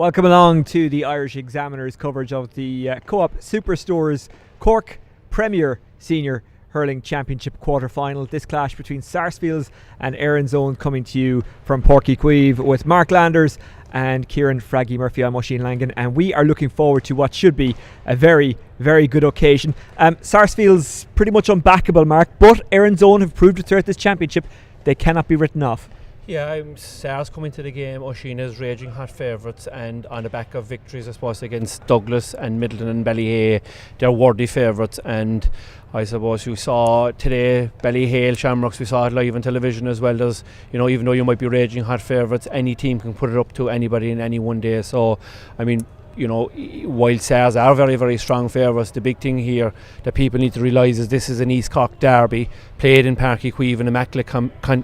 Welcome along to the Irish Examiner's coverage of the Co-op Superstore's Cork Premier Senior Hurling Championship quarter-final. This clash between Sarsfields and Erins coming to you from Páirc Uí Chaoimh with Mark Landers and Kieran Fraggy Murphy. I'm Oisín Langan, and we are looking forward to what should be a very, very good occasion. Sarsfields pretty much unbackable, Mark, but Erins have proved it throughout this championship they cannot be written off. Yeah, Sars coming to the game, Oisín is raging hot favourites, and on the back of victories I suppose against Douglas and Middleton and Ballyhay, they're worthy favourites. And I suppose you saw today Ballyhale Shamrocks, we saw it live on television as well. There's, you know, even though you might be raging hot favourites, any team can put it up to anybody in any one day. So I mean, you know, while Sars are very, very strong favourites, the big thing here that people need to realise is this is an East Cork derby played in Páirc Uí Chaoimh in immaculate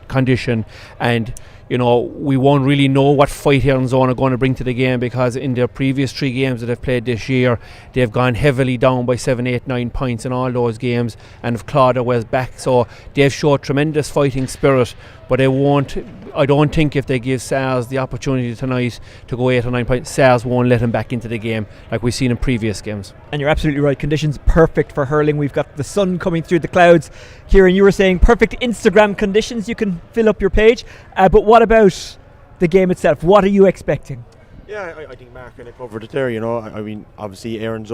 condition, and you know, we won't really know what fight Erins are going to bring to the game, because in their previous 3 games that they've played this year, they've gone heavily down by 7, 8, 9 points in all those games and have clawed their ways back. So they've showed tremendous fighting spirit, but they won't, I don't think if they give Sars the opportunity tonight to go 8 or 9 points, Sars won't let them back into the game like we've seen in previous games. And you're absolutely right, conditions perfect for hurling. We've got the sun coming through the clouds. Kieran, you were saying perfect Instagram conditions, you can fill up your page, but what about the game itself? What are you expecting? Yeah, I think Mark kind of covered it there. You know, I mean, obviously Erins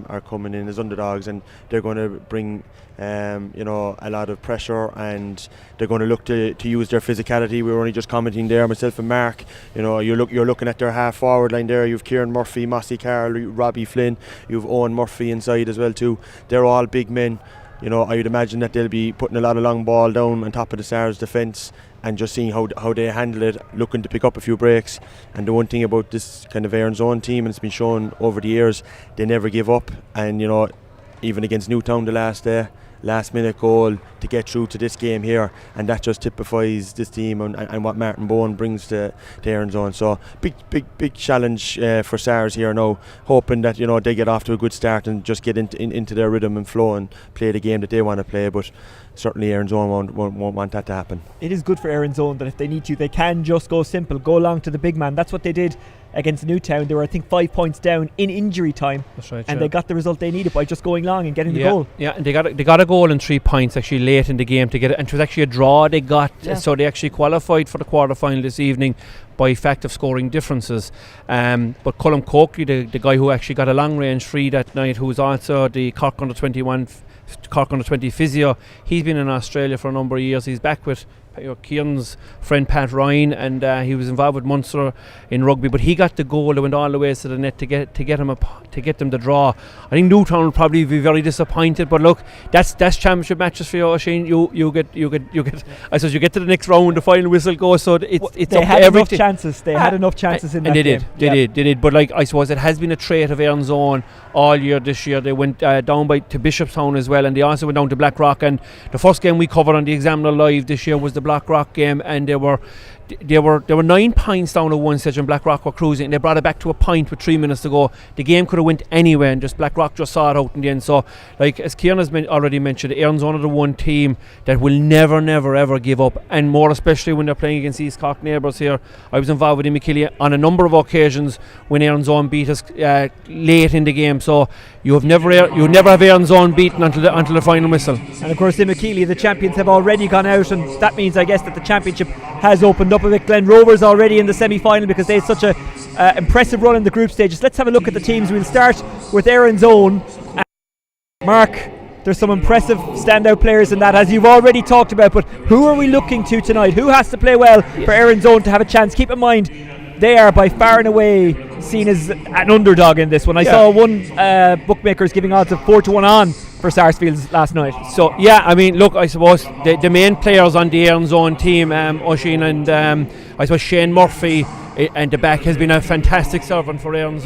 are coming in as underdogs, and they're going to bring you know, a lot of pressure, and they're going to look to use their physicality. We were only just commenting there, myself and Mark. You know, you're looking at their half forward line there. You've Kieran Murphy, Mossy Carroll, Robbie Flynn. You've Owen Murphy inside as well too. They're all big men. You know, I would imagine that they'll be putting a lot of long ball down on top of the Sars defence, and just seeing how they handle it, looking to pick up a few breaks. And the one thing about this kind of Erins team, and it's been shown over the years, they never give up. And you know, even against Newtown the last minute goal to get through to this game here, and that just typifies this team and what Martin Bowen brings to Erins. So big challenge for Sars here now, hoping that, you know, they get off to a good start and just get into their rhythm and flow and play the game that they want to play. But certainly Erins won't want that to happen. It is good for Erins that if they need to, they can just go simple, go along to the big man. That's what they did against Newtown. They were, I think, 5 points down in injury time. That's right, and they got the result they needed by just going long and getting the goal. Yeah, and they got a goal and 3 points actually late in the game to get it, and it was actually a draw they got. So they actually qualified for the quarter final this evening by fact of scoring differences. But Colm Coakley, the guy who actually got a long range free that night, who was also the Cork under 20 physio, he's been in Australia for a number of years. He's back with Kieran's friend Pat Ryan, and he was involved with Munster in rugby, but he got the goal that went all the way to the net to get them the draw. I think Newtown will probably be very disappointed, but look, that's championship matches for you, Oisín. You get I suppose you get to the next round, the final whistle goes, so it's they had enough chances. They had enough chances in that game. They did. But like, I suppose it has been a trait of Erins all year this year. They went down to Bishopstown as well, and they also went down to Blackrock. And the first game we covered on the Examiner Live this year was the Blackrock game, and they were 9 points down at one stage, and Blackrock were cruising, and they brought it back to a point with 3 minutes to go. The game could have went anywhere, and just Blackrock just saw it out in the end. So, like, as Kieran has already mentioned, Erins are the one team that will never ever give up, and more especially when they're playing against East Cork neighbours here. I was involved with Imachilly on a number of occasions when Erins beat us late in the game. So you never have Erins beaten until the final whistle. And of course, Imachilly, the champions, have already gone out, and that means, I guess, that the championship has opened up a bit. Glen Rovers already in the semi-final because they had such a impressive run in the group stages. Let's have a look at the teams. We'll start with Erins Mark, there's some impressive standout players in that, as you've already talked about, but who are we looking to tonight? Who has to play well for Erins to have a chance? Keep in mind, they are by far and away seen as an underdog in this one. I saw one bookmakers giving odds of 4-1 on for Sarsfields last night. So yeah, I mean, look, I suppose the main players on the Erins team, Oisín, and I suppose Shane Murphy and the back has been a fantastic servant for Erins.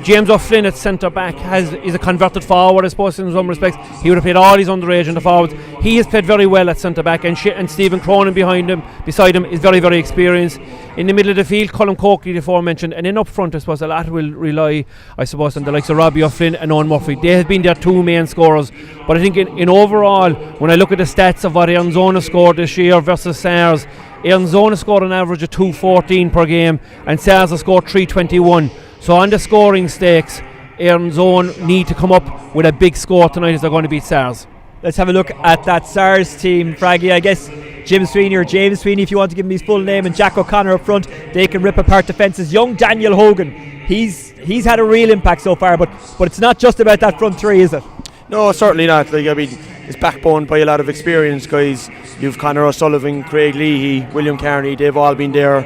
James O'Flynn at centre back is a converted forward, I suppose, in some respects. He would have played all his underage in the forwards. He has played very well at centre back, and Stephen Cronin beside him is very, very experienced. In the middle of the field, Colm Coakley, the aforementioned, and then up front, I suppose a lot will rely, I suppose, on the likes of Robbie O'Flynn and Owen Murphy. They have been their 2 main scorers. But I think in overall, when I look at the stats of what Erins have scored this year versus Sars, Erins have scored an average of 2.14 per game, and Sars have scored 3.21. So on the scoring stakes, Erins need to come up with a big score tonight if they're going to beat Sars. Let's have a look at that Sars team, Fraggy. I guess Jim Sweeney or James Sweeney, if you want to give him his full name, and Jack O'Connor up front, they can rip apart defences. Young Daniel Hogan, he's had a real impact so far, but it's not just about that front three, is it? No, certainly not. Like, I mean, it's backboned by a lot of experienced guys. You've Conor O'Sullivan, Craig Leahy, William Carney. They've all been there,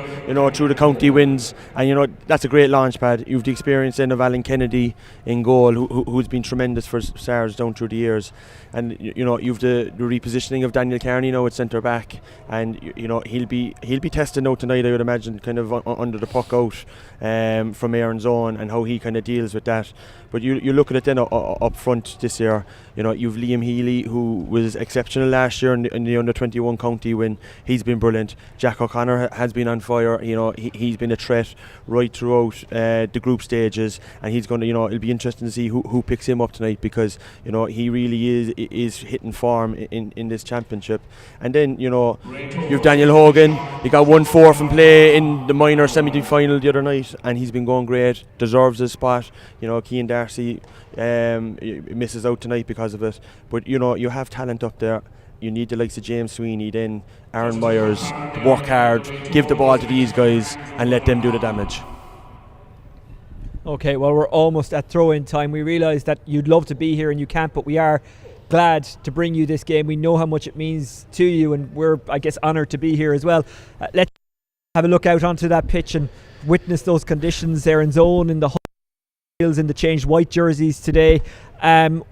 through the county wins, and that's a great launch pad. You've the experience then of Alan Kennedy in goal, who's been tremendous for Sars down through the years, and you've the repositioning of Daniel Carney now at centre back, and he'll be tested now tonight, I would imagine, kind of under the puck out from Aaron's own, and how he kind of deals with that. But you look at it then up front this year. You've Liam Healy, who was exceptional last year in the under-21 county win. He's been brilliant. Jack O'Connor has been on fire. He's been a threat right throughout the group stages, and he's going to. It'll be interesting to see who picks him up tonight, because he really is hitting form in this championship. And then you've Daniel Hogan. He got 1-4 from play in the minor semi-final the other night, and he's been going great. Deserves his spot. Cian Darcy misses out tonight because of it, but you have talent up there. You need the likes of James Sweeney, then Aaron Myers, to work hard, give the ball to these guys and let them do the damage. Okay, well, we're almost at throw-in time. We realise that you'd love to be here and you can't, but we are glad to bring you this game. We know how much it means to you, and we're, I guess, honoured to be here as well. Let's have a look out onto that pitch and witness those conditions. They're in zone in the in the changed white jerseys today.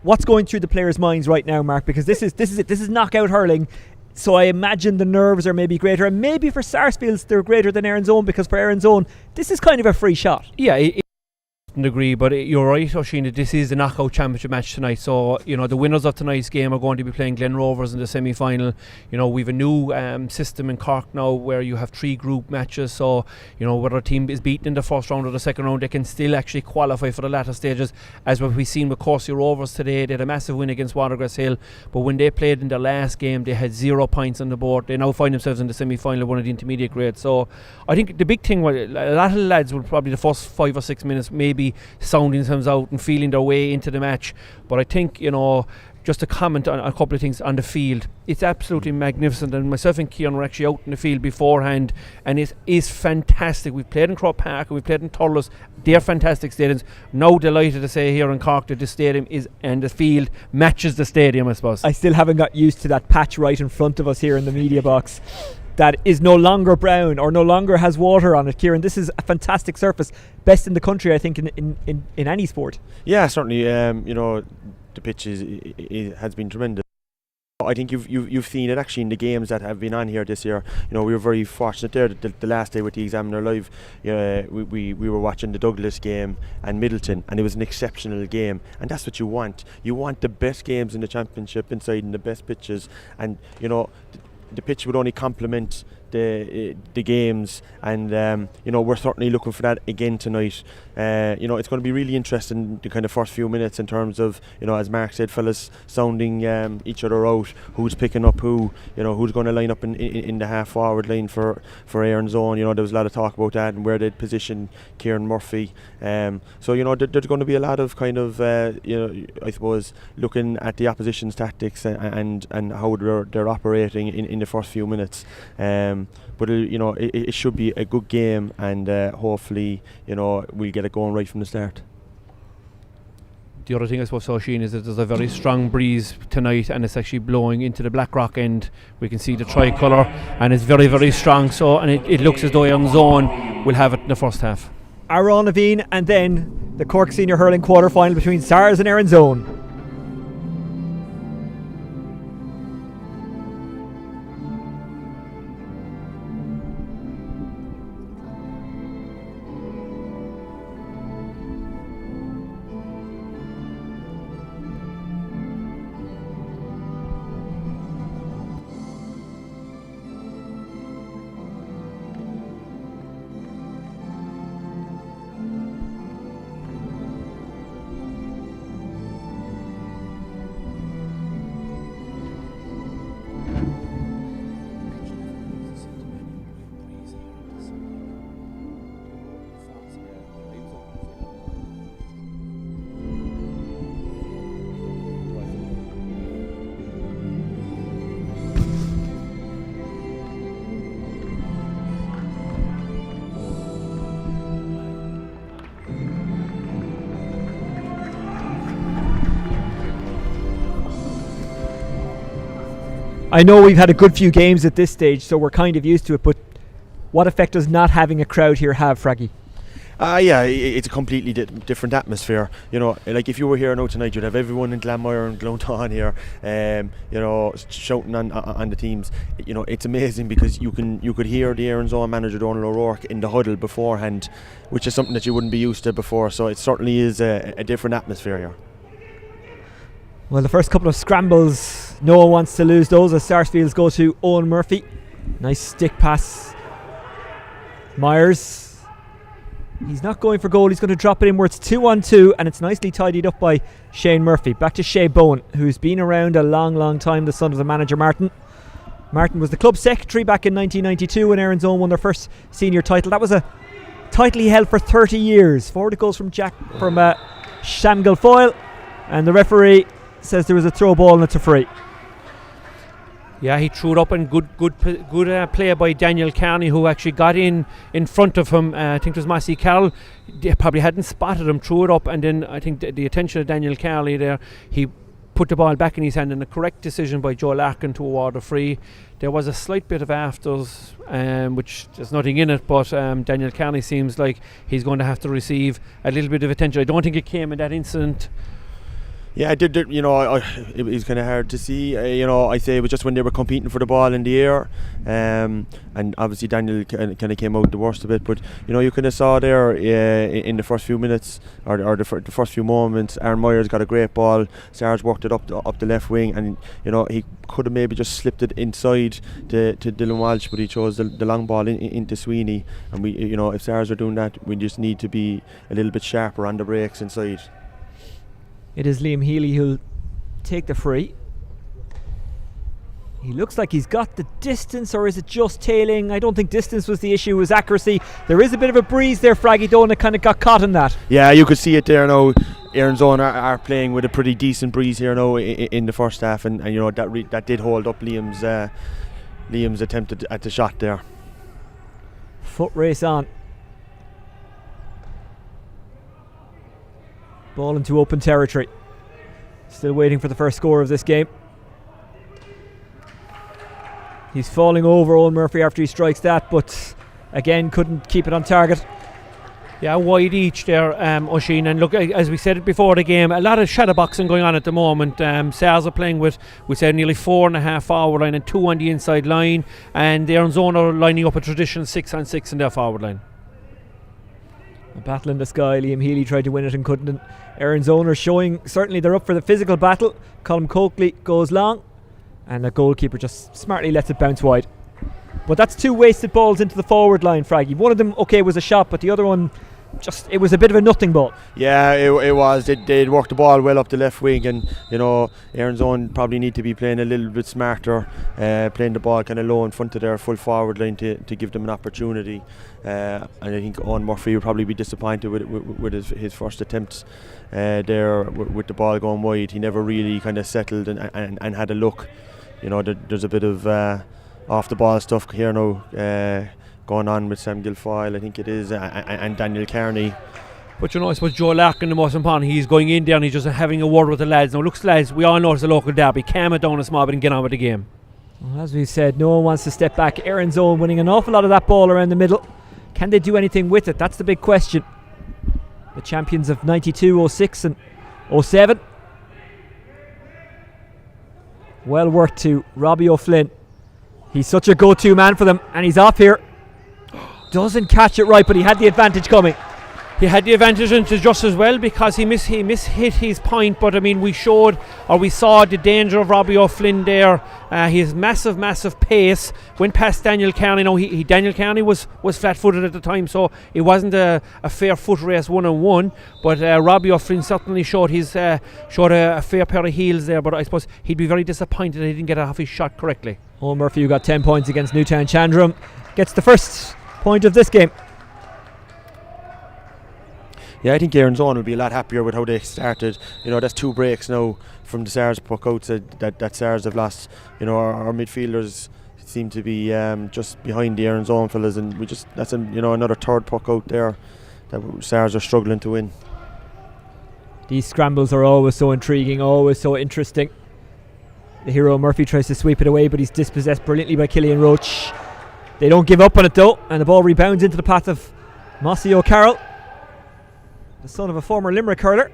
What's going through the players' minds right now, Mark? Because this is it. This is knockout hurling. So I imagine the nerves are maybe greater, and maybe for Sarsfields they're greater than Erins, because for Erins this is kind of a free shot. Yeah, agree, but you're right, Oisin, this is the knockout championship match tonight, so the winners of tonight's game are going to be playing Glen Rovers in the semi-final. We've a new system in Cork now where you have 3 group matches, so whether a team is beaten in the first round or the second round, they can still actually qualify for the latter stages, as what we've seen with Cork Rovers today. They had a massive win against Watergrass Hill, but when they played in their last game they had 0 points on the board. They now find themselves in the semi-final of one of the intermediate grades. So I think the big thing, a lot of the lads will probably the first 5 or 6 minutes maybe sounding themselves out and feeling their way into the match, but I think just to comment on a couple of things on the field, it's absolutely magnificent, and myself and Cian were actually out in the field beforehand, and it is fantastic. We've played in Croke Park and we've played in Thurles. They're fantastic stadiums. Now delighted to say here in Cork that the stadium is, and the field matches the stadium, I suppose. I still haven't got used to that patch right in front of us here in the media box that is no longer brown or no longer has water on it. Kieran, this is a fantastic surface, best in the country, I think, in any sport. Yeah, certainly. The pitch has been tremendous. I think you've seen it actually in the games that have been on here this year. We were very fortunate there that the last day with the Examiner Live, we were watching the Douglas game and Middleton, and it was an exceptional game, and that's what you want. You want the best games in the championship inside and the best pitches, and the pitch would only complement the games, and we're certainly looking for that again tonight. It's going to be really interesting, the kind of first few minutes, in terms of as Mark said, fellas sounding each other out, who's picking up who, who's going to line up in the half forward line for Erins. There was a lot of talk about that and where they'd position Kieran Murphy. So there's going to be a lot of kind of I suppose looking at the opposition's tactics and how they're operating in the first few minutes. But it should be a good game, and hopefully we'll get it going right from the start. The other thing I suppose, Oisin, is that there's a very strong breeze tonight, and it's actually blowing into the Blackrock end. We can see the tricolour, and it's very, very strong. So, and it looks as though Erins will have it in the first half. Aaron Aveen, and then the Cork Senior Hurling quarter final between Sars and Erins. I know we've had a good few games at this stage, so we're kind of used to it, but what effect does not having a crowd here have, Fraggy? Yeah, it's a completely different atmosphere. You know, like if you were here now tonight, you'd have everyone in Glanmire and Glonton here, you know, shouting on the teams. You know, it's amazing because you could hear the Erins own manager Donald O'Rourke in the huddle beforehand, which is something that you wouldn't be used to before. So it certainly is a different atmosphere here. Well, the first couple of scrambles, no one wants to lose those as Sarsfields go to Owen Murphy. Nice stick pass. Myers. He's not going for goal, he's going to drop it in where it's 2-on-2, and it's nicely tidied up by Shane Murphy. Back to Shea Bowen, who's been around a long time, the son of the manager Martin. Martin was the club secretary back in 1992 when Erins Own won their first senior title. That was a title he held for 30 years. Forward it goes from Sam Guilfoyle, and the referee says there was a throw ball and it's a free. Yeah, he threw it up, and good play by Daniel Carney, who actually got in front of him. I think it was Massey Carroll. They probably hadn't spotted him, threw it up, and then I think the attention of Daniel Carney there, he put the ball back in his hand, and a correct decision by Joe Larkin to award a free. There was a slight bit of afters, which there's nothing in it, but Daniel Carney seems like he's going to have to receive a little bit of attention. I don't think it came in that incident. Yeah, I did. You know, it was kind of hard to see. You know, I say it was just when they were competing for the ball in the air, and obviously Daniel kind of came out the worst of it. But you know, you kind of saw there in the first few minutes or the first few moments, Aaron Myers got a great ball. Sarge worked it up the left wing, and you know he could have maybe just slipped it inside to Dylan Walsh, but he chose the long ball into Sweeney. And we, you know, if Sarge are doing that, we just need to be a little bit sharper on the breaks inside. It is Liam Healy who'll take the free. He looks like he's got the distance, or is it just tailing? I don't think distance was the issue, it was accuracy. There is a bit of a breeze there, Fraggy, though, and it kind of got caught in that. Yeah, you could see it there now. Erins Own are playing with a pretty decent breeze here now in the first half, and you know that did hold up Liam's attempt at the shot there. Foot race on. Ball into open territory. Still waiting for the first score of this game. He's falling over Owen Murphy after he strikes that, but again couldn't keep it on target. Yeah, wide each there, Oisín. And look, as we said it before the game, a lot of shadow boxing going on at the moment. Sars are playing with, we said, nearly 4.5 forward line and 2 on the inside line, and the Erins Own are lining up a traditional 6-on-6 in their forward line. A battle in the sky. Liam Healy tried to win it and couldn't. And Erins Own are showing certainly they're up for the physical battle. Colm Coakley goes long, and the goalkeeper just smartly lets it bounce wide. But that's 2 wasted balls into the forward line, Fraggy. One of them, okay, was a shot, but the other one, just, it was a bit of a nothing ball. Yeah, it was. They'd worked the ball well up the left wing, and you know, Erins Own probably need to be playing a little bit smarter, playing the ball kind of low in front of their full forward line to give them an opportunity. And I think Owen Murphy would probably be disappointed with his first attempts there with the ball going wide. He never really kind of settled and had a look. You know, there's a bit of off the ball stuff here now going on with Sam Guilfoyle, I think it is, and Daniel Carney. But you know, I suppose Joe Larkin, the most important, he's going in there and he's just having a word with the lads. Now, looks, lads, we all know it's a local derby. Calm it down a small bit and get on with the game. Well, as we said, no one wants to step back. Erins Own winning an awful lot of that ball around the middle. Can they do anything with it? That's the big question. The champions of 92, 06 and 07. Well worked to Robbie O'Flynn. He's such a go-to man for them, and he's off here. Doesn't catch it right, but he had the advantage coming. He had the advantage into just as well, because he mishit his point. But I mean, we saw the danger of Robbie O'Flynn there. His massive pace went past Daniel Carney. Now Daniel Carney was flat-footed at the time, so it wasn't a fair foot race 1-on-1. But Robbie O'Flynn certainly showed a fair pair of heels there. But I suppose he'd be very disappointed that he didn't get off his shot correctly. Owen Murphy, who got 10 points against Newtown Chandram, gets the first point of this game. Yeah, I think Erins Own will be a lot happier with how they started. You know, that's 2 breaks now from the Sars puck out that Sars have lost. You know, our midfielders seem to be just behind the Erins Own fellas, and that's another 3rd puck out there that Sars are struggling to win. These scrambles are always so intriguing, always so interesting. The hero Murphy tries to sweep it away, but he's dispossessed brilliantly by Killian Roach. They don't give up on it though, and the ball rebounds into the path of Mossy O'Carroll, the son of a former Limerick hurler.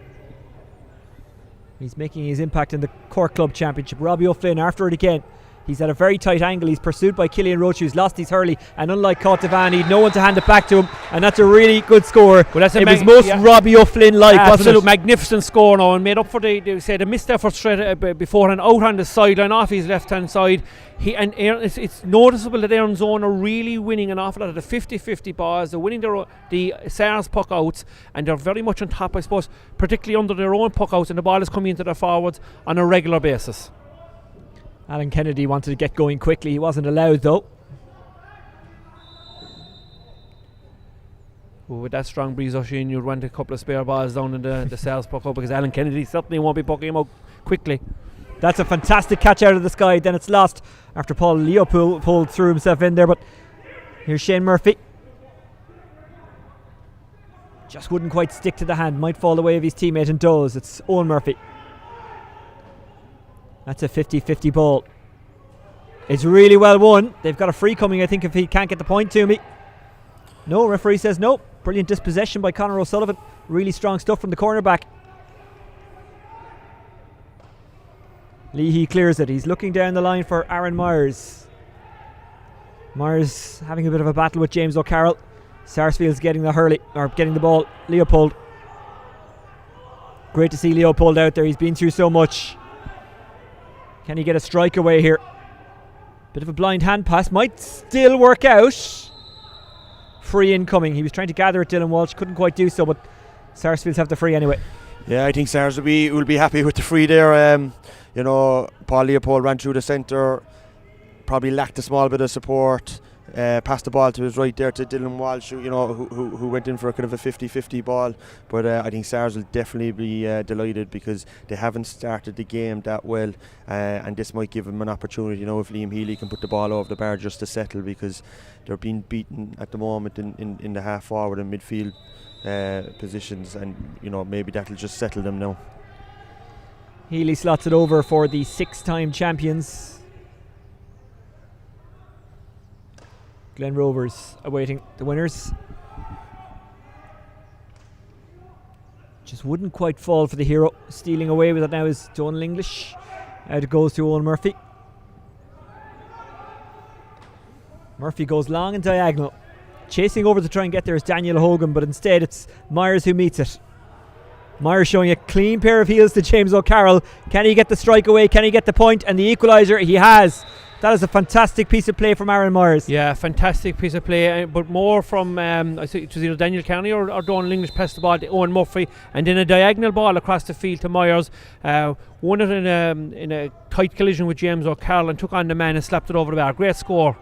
He's making his impact in the Cork Club Championship. Robbie O'Flynn after it again. He's at a very tight angle. He's pursued by Killian Roach, who's lost his hurley, and unlike Cotavan, he'd no one to hand it back to him, and that's a really good score. Well, that's it was most Robbie O'Flynn-like, wasn't absolute it? magnificent score now, and made up for the missed effort straight before and out on the sideline off his left-hand side. It's noticeable that Erins Zone are really winning an awful lot of the 50-50 balls. They're winning the Sars puck outs, and they're very much on top, I suppose, particularly under their own puck outs, and the ball is coming into their forwards on a regular basis. Alan Kennedy wanted to get going quickly. He wasn't allowed though. With that strong breeze, Oisin, you'd want a couple of spare balls down in the Sales puck out, because Alan Kennedy certainly won't be pucking him out quickly. That's a fantastic catch out of the sky. Then it's lost after Paul Leopold pulled through himself in there. But here's Shane Murphy. Just wouldn't quite stick to the hand. Might fall away of his teammate, and does. It's Owen Murphy. That's a 50-50 ball. It's really well won. They've got a free coming, I think, if he can't get the point to me. No, referee says no. Brilliant dispossession by Conor O'Sullivan. Really strong stuff from the cornerback. Leahy clears it. He's looking down the line for Aaron Myers. Myers having a bit of a battle with James O'Carroll. Sarsfields getting the hurley, or getting the ball. Leopold. Great to see Leopold out there. He's been through so much. Can he get a strike away here? Bit of a blind hand pass. Might still work out. Free incoming. He was trying to gather it, Dylan Walsh. Couldn't quite do so, but Sarsfields have the free anyway. Yeah, I think Sars will be happy with the free there. Paul Leopold ran through the centre. Probably lacked a small bit of support. Passed the ball to his right there to Dylan Walsh, who went in for a kind of a 50-50 ball. But I think Sars will definitely be delighted, because they haven't started the game that well, and this might give them an opportunity. If Liam Healy can put the ball over the bar just to settle, because they're being beaten at the moment in the half forward and midfield positions, and maybe that'll just settle them now. Healy slots it over for the 6-time champions. Glen Rovers awaiting the winners. Just wouldn't quite fall for the hero. Stealing away with it now is Donal English. Out it goes to Owen Murphy. Murphy goes long and diagonal. Chasing over to try and get there is Daniel Hogan, but instead it's Myers who meets it. Myers showing a clean pair of heels to James O'Carroll. Can he get the strike away? Can he get the point? And the equaliser, he has. That is a fantastic piece of play from Aaron Myers. Yeah, fantastic piece of play, but more from I think it was either Daniel Carney or Donal English passed the ball to Owen Murphy, and then a diagonal ball across the field to Myers. Won it in a tight collision with James O'Carroll and took on the man and slapped it over the bar. Great score.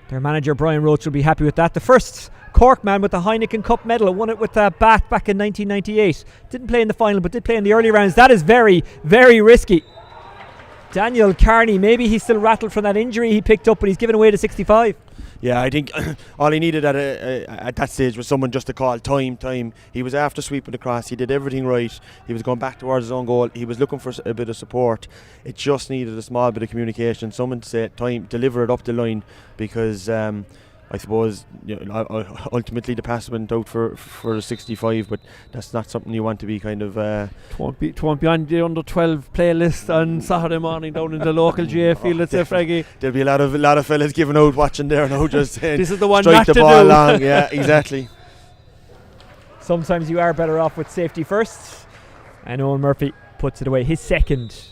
Their manager Brian Roach will be happy with that. The first Cork man with the Heineken Cup medal, won it with Bath back in 1998. Didn't play in the final, but did play in the early rounds. That is very, very risky. Daniel Carney, maybe he's still rattled from that injury he picked up, but he's given away to 65. Yeah, I think all he needed at that stage was someone just to call time. He was after sweeping across. He did everything right. He was going back towards his own goal. He was looking for a bit of support. It just needed a small bit of communication. Someone to say time, deliver it up the line, because I suppose ultimately the pass went out for a 65, but that's not something you want to be kind of. It won't be on the under 12 playlist on Saturday morning down in the local GA field at Fraggy. There'll be a lot of fellas giving out watching there now, just saying, this is the one strike not the to ball do. long. Yeah, exactly. Sometimes you are better off with safety first, and Owen Murphy puts it away, his second.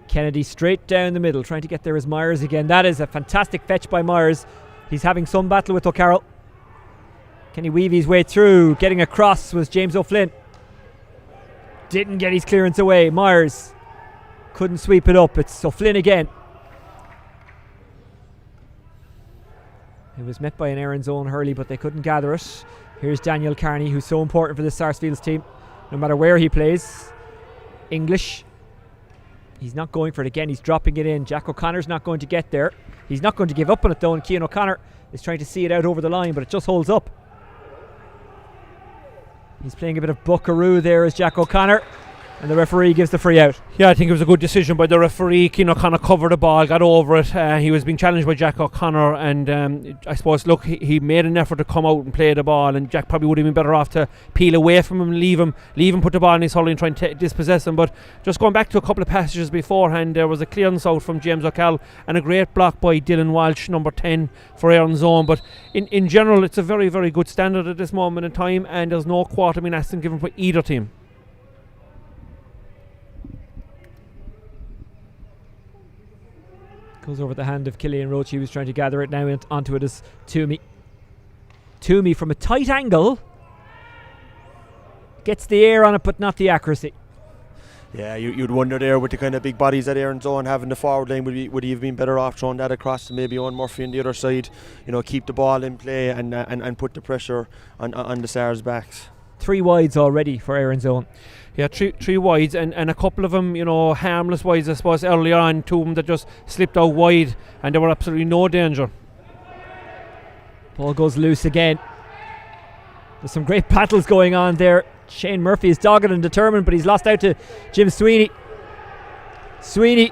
Kennedy straight down the middle, trying to get there as Myers again. That is a fantastic fetch by Myers. He's having some battle with O'Carroll. Can he weave his way through? Getting across was James O'Flynn. Didn't get his clearance away. Myers couldn't sweep it up. It's O'Flynn again. It was met by an Erins own hurley, but they couldn't gather it. Here's Daniel Carney, who's so important for this Sarsfields team, no matter where he plays. English. He's not going for it again. He's dropping it in. Jack O'Connor's not going to get there. He's not going to give up on it though, and Cian O'Connor is trying to see it out over the line, but it just holds up. He's playing a bit of buckaroo there as Jack O'Connor, and the referee gives the free out. Yeah, I think it was a good decision by the referee. Keane O'Connor covered the ball, got over it. He was being challenged by Jack O'Connor, and I suppose, look, he made an effort to come out and play the ball, and Jack probably would have been better off to peel away from him, leave him, put the ball in his hurley and try and dispossess him. But just going back to a couple of passages beforehand, there was a clearance out from James O'Cal and a great block by Dylan Walsh, number 10, for Erins zone. But in general, it's a very, very good standard at this moment in time, and there's no quarter being asked and given for either team. Goes over the hand of Killian Roach. He was trying to gather it now onto it as Toomey. Toomey from a tight angle gets the air on it, but not the accuracy. Yeah, you'd wonder there with the kind of big bodies that Erins on having the forward line, would he have been better off throwing that across to maybe Owen Murphy on the other side? Keep the ball in play and put the pressure on the Sars' backs. 3 wides already for Erins on. Yeah, three wides and a couple of them, harmless wides, I suppose, early on. 2 of them that just slipped out wide and there were absolutely no danger. Ball goes loose again. There's some great battles going on there. Shane Murphy is dogged and determined, but he's lost out to Jim Sweeney. Sweeney,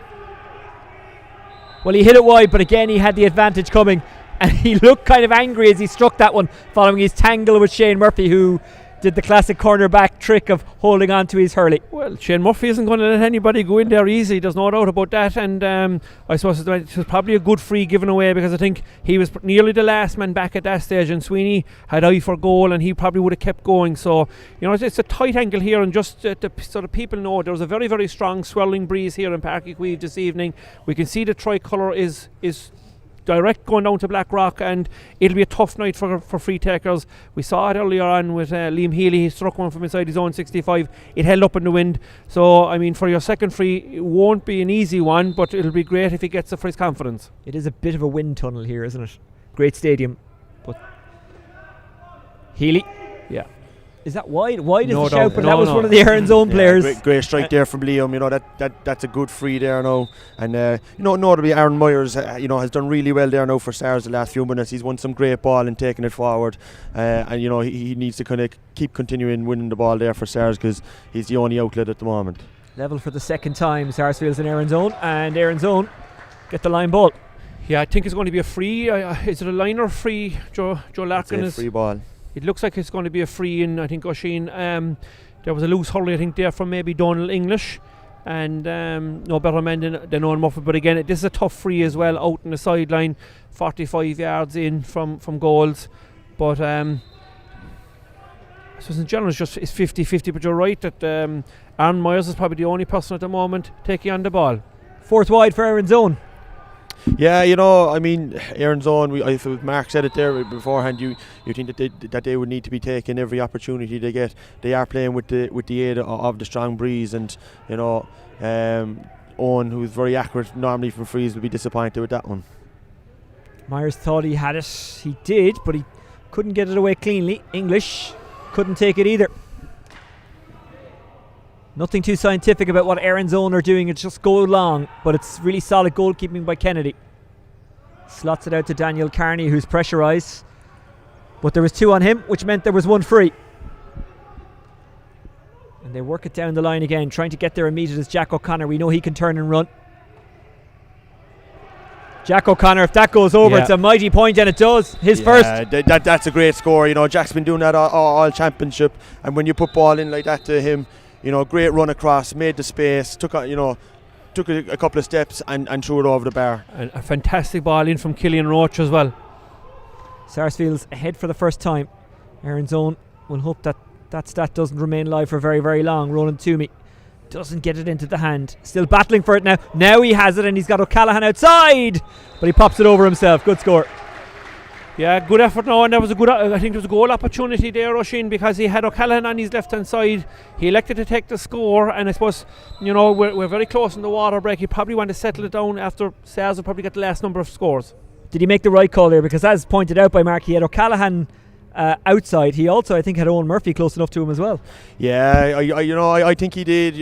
well, he hit it wide, but again he had the advantage coming, and he looked kind of angry as he struck that one following his tangle with Shane Murphy, who did the classic cornerback trick of holding on to his hurley. Well, Shane Murphy isn't going to let anybody go in there easy, there's no doubt about that, and I suppose it was probably a good free given away, because I think he was nearly the last man back at that stage, and Sweeney had eye for goal and he probably would have kept going. So it's a tight angle here, and just so that people know, there was a very, very strong swirling breeze here in Páirc Uí Chaoimh this evening. We can see the tricolour is direct going down to Blackrock, and it'll be a tough night for free takers. We saw it earlier on with Liam Healy. He struck one from inside his own 65. It held up in the wind. So, for your second free, it won't be an easy one, but it'll be great if he gets it for his confidence. It is a bit of a wind tunnel here, isn't it? Great stadium. But Healy. Yeah. Is that wide? Wide is No the doubt. shout, but No, that was no. one of the Erins own players. Great strike there from Liam. That's a good free there now. And notably Aaron Myers, has done really well there now for Stars the last few minutes. He's won some great ball and taken it forward. And he needs to kind of keep continuing winning the ball there for Stars, because he's the only outlet at the moment. Level for the second time, Sarsfields and Erins own, and Erins own get the line ball. Yeah, I think it's going to be a free. Is it a line or free? Joe Larkin is free ball. It looks like it's going to be a free in, I think, Oisin. There was a loose hurley, I think, there from maybe Donald English, and no better man than Owen Murphy. But again, this is a tough free as well, out on the sideline, 45 yards in from goals. But I suppose in general it's 50-50, but you're right that Aaron Myers is probably the only person at the moment taking on the ball. 4th wide for Erins own. Yeah, Erins on. I thought Mark said it there beforehand. You think that they would need to be taking every opportunity they get. They are playing with the aid of the strong breeze, and Owen, who's very accurate normally from frees, would be disappointed with that one. Myers thought he had it. He did, but he couldn't get it away cleanly. English couldn't take it either. Nothing too scientific about what Erins own are doing. It's just go long, but it's really solid goalkeeping by Kennedy. Slots it out to Daniel Carney, who's pressurised, but there was 2 on him, which meant there was 1 free. And they work it down the line again, trying to get there and meet it as Jack O'Connor. We know he can turn and run. Jack O'Connor, if that goes over, it's a mighty point, and it does. His first. That's a great score. Jack's been doing that all championship, and when you put ball in like that to him, great run across, made the space, took a couple of steps and threw it over the bar. And a fantastic ball in from Killian Roach as well. Sarsfields ahead for the first time. Erins own will hope that stat doesn't remain live for very, very long. Ronan Toomey doesn't get it into the hand. Still battling for it now. Now he has it, and he's got O'Callaghan outside, but he pops it over himself. Good score. Yeah, good effort now, and I think there was a goal opportunity there, Oisin, because he had O'Callaghan on his left hand side. He elected to take the score, and I suppose we're very close in the water break. He probably want to settle it down after Saz will probably get the last number of scores. Did he make the right call there? Because as pointed out by Mark, he had O'Callaghan outside. He also, I think, had Owen Murphy close enough to him as well. Yeah, I think he did.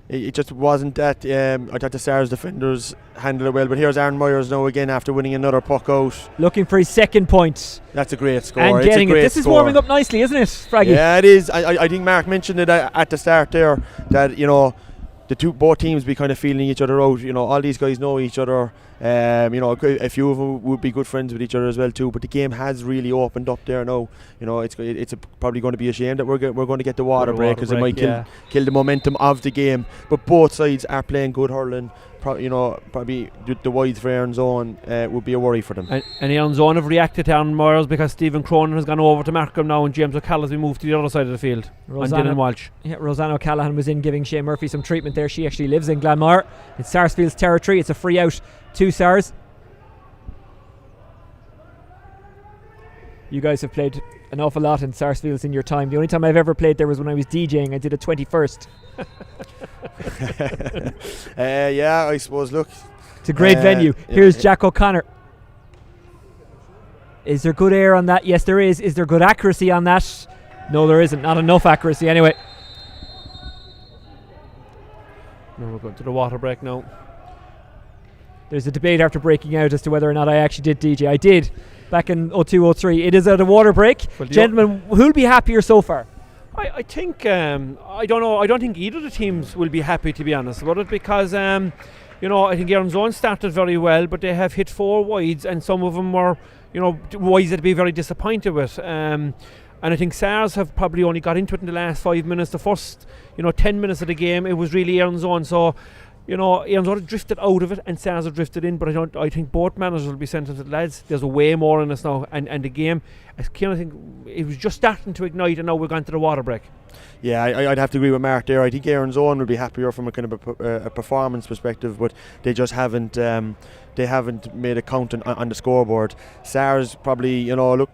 it just wasn't that. I thought the Stars defenders handled it well, but here's Aaron Myers now again after winning another puck out. Looking for his second point. That's a great score. And getting it. This score. Is warming up nicely, isn't it, Fraggy? Yeah, it is. I think Mark mentioned it at the start there, that, you know, both teams be kind of feeling each other out. You know, all these guys know each other. You know, a few of them would be good friends with each other as well too. But the game has really opened up there now. You know, it's probably going to be a shame that we're going to get the water break, because it might kill the momentum of the game. But both sides are playing good hurling. You know, probably the wide for Erins Own would be a worry for them. And Erins Own have reacted to Aaron Myers because Stephen Cronin has gone over to Markham now, and James O'Callaghan has been moved to the other side of the field. And Dylan Walsh. Yeah, Roseanne O'Callaghan was in giving Shane Murphy some treatment there. She actually lives in Glanmire. It's Sarsfields territory. It's a free out to Sars. You guys have played an awful lot in Sarsfields in your time. The only time I've ever played there was when I was DJing. I did a 21st. Yeah, I suppose. Look, it's a great venue. Here's Jack O'Connor. Is there good air on that? Yes, there is. Is there good accuracy on that? No, there isn't. Not enough accuracy anyway. No, we're going to the water break now. There's a debate after breaking out as to whether or not I actually did DJ. I did back in 02-03. It is at a water break. Well, gentlemen, who'll be happier so far? I think I don't know. I don't think either of the teams will be happy, to be honest about it, because you know, I think Erins Own started very well, but they have hit 4 wides, and some of them were, you know, wides that be very disappointed with. And I think Sars have probably only got into it in the last 5 minutes. The first, you know, 10 minutes of the game, it was really Erins Own. So, you know, Erins Own drifted out of it and Sars have drifted in, but I think both managers will be sent to the lads. There's way more in us now, and the game, I kind of think it was just starting to ignite, and now we're going to the water break. Yeah, I'd have to agree with Mark there. I think Erins Own will be happier from a kind of a performance perspective, but they just haven't made a count on the scoreboard. Sars probably, you know, look,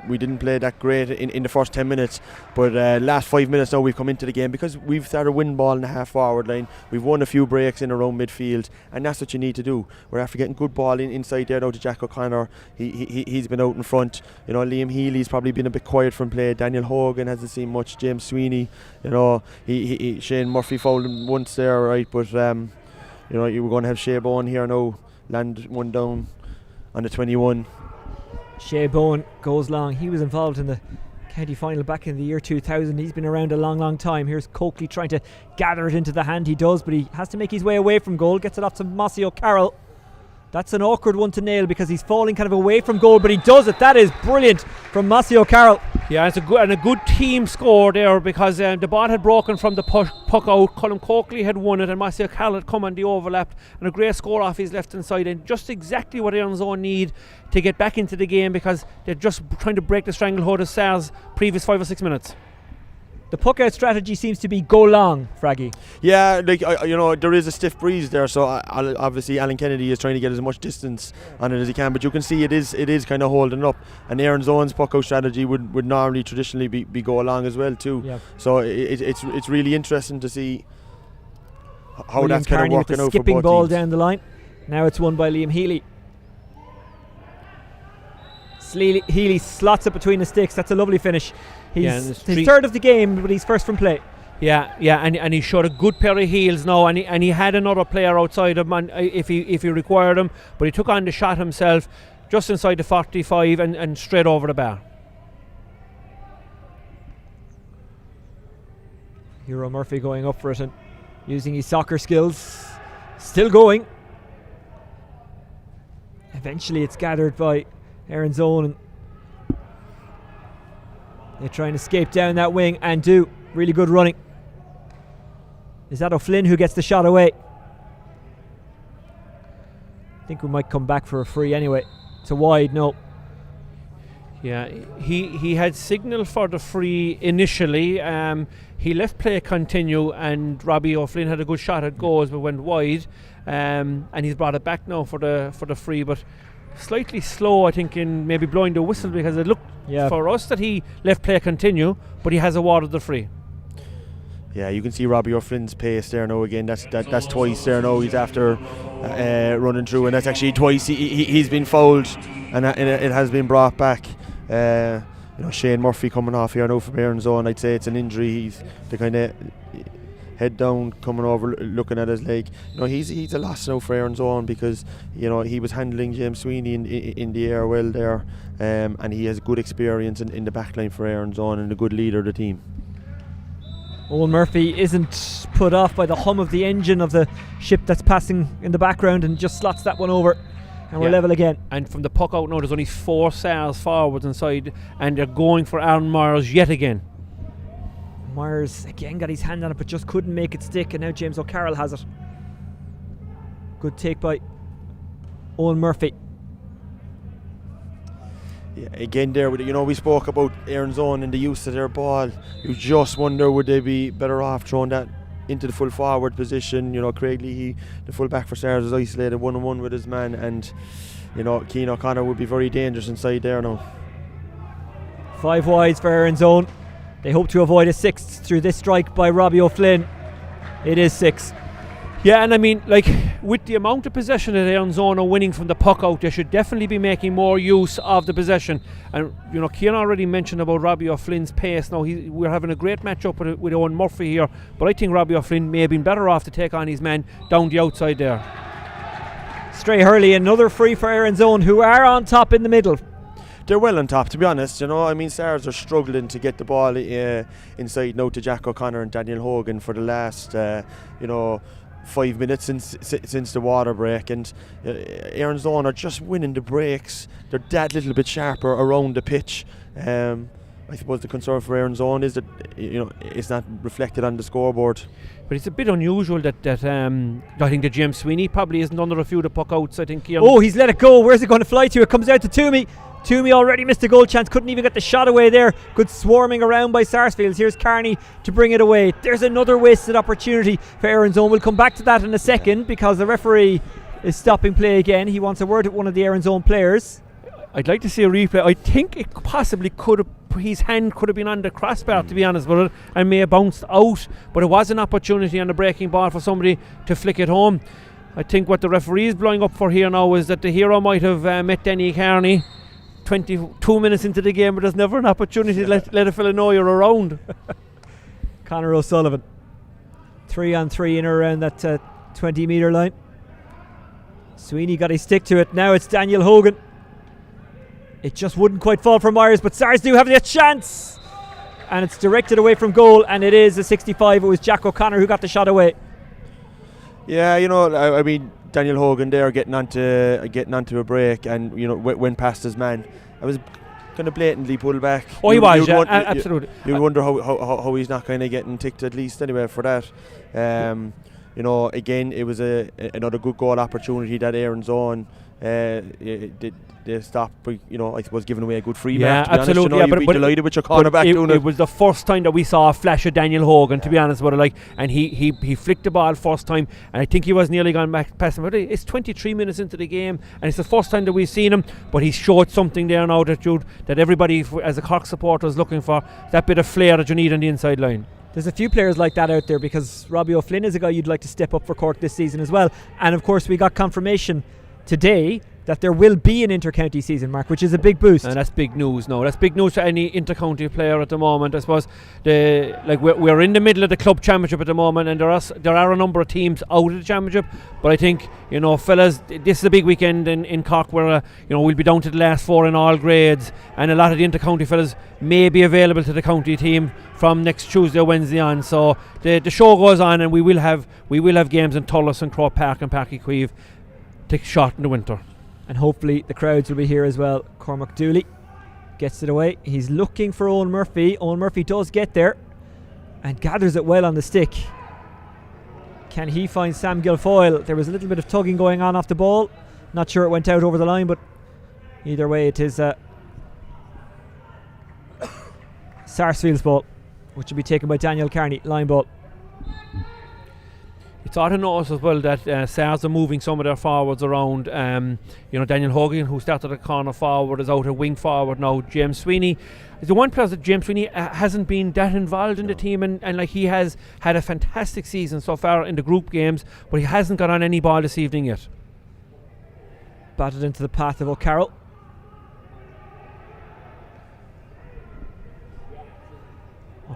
we didn't play that great in the first 10 minutes, but last 5 minutes now we've come into the game because we've started winning ball in the half forward line. We've won a few breaks in around midfield, and that's what you need to do. We're after getting good ball inside there now to Jack O'Connor. He's been out in front. You know, Liam Healy's probably been a bit quiet from play. Daniel Hogan hasn't seen much. James Sweeney, you know, Shane Murphy fouled him once there, right? But you know, you were going to have Shea Bowen here now, land one down on the 21. Shea Bowen goes long. He was involved in the county final back in the year 2000. He's been around a long time. Here's Coakley trying to gather it into the hand. He does, but he has to make his way away from goal. Gets it off to Mossy O'Carroll. That's an awkward one to nail because he's falling kind of away from goal, but he does it. That is brilliant from Mossy O'Carroll. Yeah, it's a good team score there, because the ball had broken from the puck out. Colin Coakley had won it, and Mossy O'Carroll had come on the overlap, and a great score off his left hand side, and just exactly what Erins Own need to get back into the game, because they're just trying to break the stranglehold of Sars previous 5 or 6 minutes. The puck out strategy seems to be go long, Fraggy. Yeah, like you know, there is a stiff breeze there, so obviously Alan Kennedy is trying to get as much distance on it as he can, but you can see it is kind of holding up. And Erins Own's puck out strategy would normally traditionally be go along as well too. Yep. So it's really interesting to see how William that's kind of working out for both skipping ball teams. Down the line. Now it's won by Liam Healy. Healy slots it between the sticks. That's a lovely finish. He's his third of the game, but he's first from play. Yeah, and he showed a good pair of heels now, and he had another player outside of him if he required him, but he took on the shot himself just inside the 45 and straight over the bar. Hero Murphy going up for it and using his soccer skills. Still going. Eventually it's gathered by Erins Own, and they try and escape down that wing and do. Really good running. Is that O'Flynn who gets the shot away? I think we might come back for a free anyway. It's a wide, no. Yeah, he had signal for the free initially. He left play continue, and Robbie O'Flynn had a good shot at goals but went wide, and he's brought it back now for the free, but slightly slow, I think, in maybe blowing the whistle, because it looked for us that he left play continue, but he has awarded the free. Yeah, you can see Robbie O'Flynn's pace there now again. That's twice there now. He's after running through, and that's actually twice he's been fouled, and it has been brought back. You know, Shane Murphy coming off here now from Erins Own. I'd say it's an injury. head down, coming over, looking at his leg. You know, he's a loss now for Erins Owen, because you know he was handling James Sweeney in the air well there, and he has good experience in the back line for Erins Owen, and a good leader of the team. Owen Murphy isn't put off by the hum of the engine of the ship that's passing in the background, and just slots that one over, and we're level again. And from the puck out now, there's only 4 Sars forwards inside, and they're going for Aaron Myers yet again. Myers again got his hand on it, but just couldn't make it stick, and now James O'Carroll has it. Good take by Owen Murphy. Yeah, again there, you know, we spoke about Erins Owen and the use of their ball. You just wonder, would they be better off throwing that into the full forward position? You know, Craig Leahy, the full back for Stars, is isolated 1-on-1 with his man, and you know, Cian O'Connor would be very dangerous inside there now. 5 wides for Erins Owen. They hope to avoid a 6th through this strike by Robbie O'Flynn. It is 6. Yeah, and I mean, like, with the amount of possession that Erins Owen are winning from the puck out, they should definitely be making more use of the possession. And you know, Cian already mentioned about Robbie O'Flynn's pace. Now we're having a great matchup with Owen Murphy here, but I think Robbie O'Flynn may have been better off to take on his man down the outside there. Stray Hurley, another free for Erins Owen, who are on top in the middle. They're well on top, to be honest. You know, I mean, Stars are struggling to get the ball inside now to Jack O'Connor and Daniel Hogan for the last 5 minutes since the water break, and Erins Owen are just winning the breaks. They're that little bit sharper around the pitch. I suppose the concern for Erins Owen is that, you know, it's not reflected on the scoreboard. But it's a bit unusual that I think that James Sweeney probably isn't under a few of the puck outs. I think Cian. Oh, he's let it go. Where's it going to fly to? It comes out to Toomey. Toomey already missed a goal chance, couldn't even get the shot away there. Good swarming around by Sarsfields. Here's Carney to bring it away. There's another wasted opportunity for Erins Owen. We'll come back to that in a second, because the referee is stopping play again. He wants a word with one of the Erins Owen players. I'd like to see a replay. I think it possibly could have, his hand could have been on the crossbar, to be honest with it, and may have bounced out, but it was an opportunity on the breaking ball for somebody to flick it home. I think what the referee is blowing up for here now is that the hero might have met Denny Carney 22 minutes into the game, but there's never an opportunity to let a fella know you're around. Conor O'Sullivan, 3-on-3 in or around that 20 metre line. Sweeney got his stick to it. Now it's Daniel Hogan. It just wouldn't quite fall for Myers, but Sars do have the chance, and it's directed away from goal, and it is a 65. It was Jack O'Connor who got the shot away. Yeah, you know, I mean, Daniel Hogan there getting onto a break, and you know, went past his man. I was kind of blatantly pulled back. Oh, he was, yeah, absolutely. You wonder how he's not kind of getting ticked at least anyway for that. You know, again, it was another good goal opportunity that Erins Owen they stopped, you know, I suppose giving away a good free mark, to be honest. You know, you'd be delighted with your corner back doing it. It was the first time that we saw a flash of Daniel Hogan, to be honest with it, like, and he flicked the ball first time, and I think he was nearly gone back past him, but it's 23 minutes into the game, and it's the first time that we've seen him, but he showed something there now that everybody as a Cork supporter is looking for, that bit of flair that you need on the inside line. There's a few players like that out there, because Robbie O'Flynn is a guy you'd like to step up for Cork this season as well, and of course we got confirmation today that there will be an inter-county season, Mark, which is a big boost. And that's big news now. That's big news for any inter-county player at the moment. I suppose we're in the middle of the club championship at the moment, and there are a number of teams out of the championship. But I think, you know, fellas, this is a big weekend in Cork where you know, we'll be down to the last 4 in all grades, and a lot of the inter-county fellas may be available to the county team from next Tuesday or Wednesday on. So the show goes on, and we will have games in Tullis and Croke Park and Páirc Uí Chaoimh to short in the winter. And hopefully the crowds will be here as well. Cormac Dooley gets it away. He's looking for Owen Murphy. Owen Murphy does get there and gathers it well on the stick. Can he find Sam Guilfoyle? There was a little bit of tugging going on off the ball. Not sure it went out over the line, but either way it is Sarsfields ball, which will be taken by Daniel Carney. Line ball. It's ought to notice as well that Sars are moving some of their forwards around. You know, Daniel Hogan, who started at corner forward, is out at wing forward now. James Sweeney is the one player that James Sweeney hasn't been that involved in the team, and like, he has had a fantastic season so far in the group games, but he hasn't got on any ball this evening yet. Batted into the path of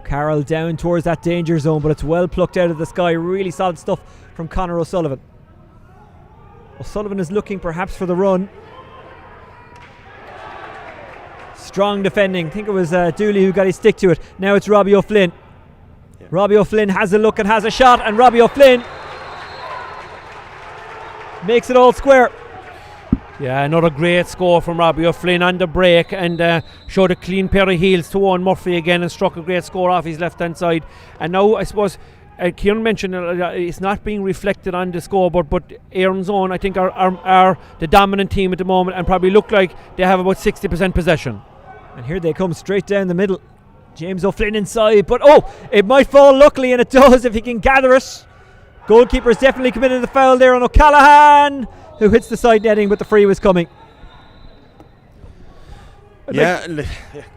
Carroll down towards that danger zone, but it's well plucked out of the sky. Really solid stuff from Conor O'Sullivan. O'Sullivan is looking perhaps for the run. Strong defending. I think it was Dooley who got his stick to it. Now it's Robbie O'Flynn. Yeah. Robbie O'Flynn has a look and has a shot, and Robbie O'Flynn makes it all square. Yeah, another great score from Robbie O'Flynn on the break, and showed a clean pair of heels to Owen Murphy again and struck a great score off his left hand side. And now I suppose Kieran mentioned it's not being reflected on the scoreboard, but Erins Own I think are the dominant team at the moment and probably look like they have about 60% possession. And here they come straight down the middle. James O'Flynn inside, but it might fall luckily, and it does if he can gather it. Goalkeeper's definitely committed the foul there on O'Callaghan, who hits the side netting, but the free was coming. Yeah,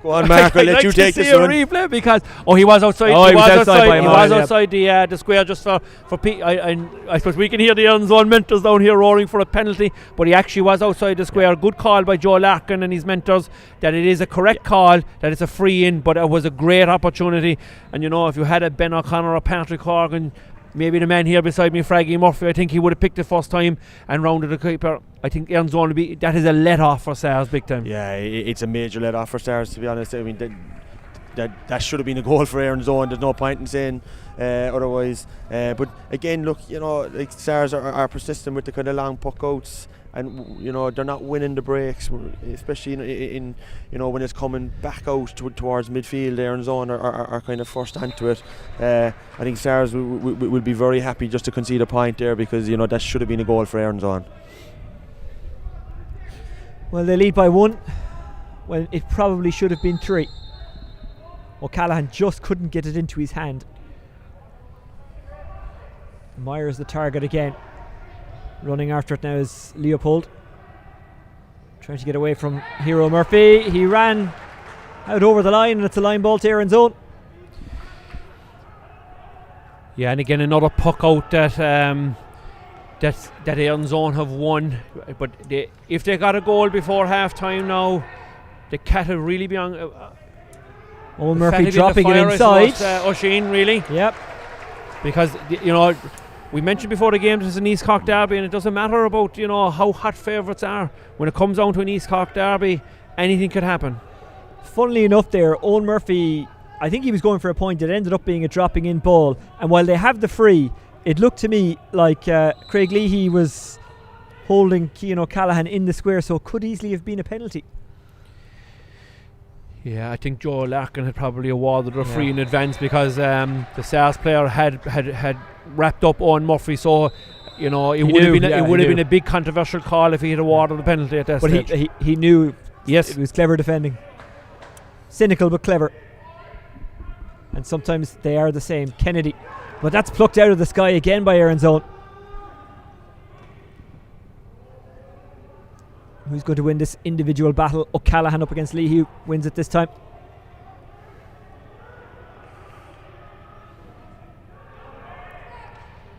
go on, Mark. I'll let you take this one. Replay because he was outside. He was outside the square just for Pete. I suppose we can hear the Erins Own mentors down here roaring for a penalty, but he actually was outside the square. Good call by Joe Larkin and his mentors that it is a correct call, that it's a free in, but it was a great opportunity. And if you had a Ben O'Connor or Patrick Horgan, maybe the man here beside me, Fraggy Murphy, I think he would have picked it first time and rounded the keeper. I think Erins Own that is a let off for Stars big time. Yeah, it's a major let off for Stars, to be honest. I mean, that should have been a goal for Erins Own. There's no point in saying otherwise. But again, look, like Stars are persistent with the kind of long puck outs, and they're not winning the breaks, especially in when it's coming back out towards midfield. Erins Own are kind of forced onto it. I think Stars will be very happy just to concede a point there, because that should have been a goal for Erins Own. Well, they lead by 1 when it probably should have been 3. O'Callaghan just couldn't get it into his hand. Myers the target again. Running after it now is Leopold, trying to get away from Hero Murphy. He ran out over the line, and it's a line ball to Erins Own. Yeah, and again another puck out that Erins Own have won. But if they got a goal before half time now, the cat will really be on. Owen Murphy dropping it inside. Oisin, really. Yep. Because we mentioned before the game this is an East Cork derby, and it doesn't matter about how hot favourites are. When it comes down to an East Cork derby, anything could happen. Funnily enough there, Owen Murphy, I think he was going for a point. It ended up being a dropping in ball, and while they have the free, it looked to me like Craig Leahy was holding Cian O'Callaghan in the square, so it could easily have been a penalty. Yeah, I think Joe Larkin had probably awarded a free in advance, because the Stars player had wrapped up Owen Murphy, so it would have been a big controversial call if he had awarded the penalty at that stage. But he knew. Yes, it was clever defending, cynical but clever, and sometimes they are the same. Kennedy, but that's plucked out of the sky again by Erins Own. Who's going to win this individual battle? O'Callaghan up against Leahy, wins it this time.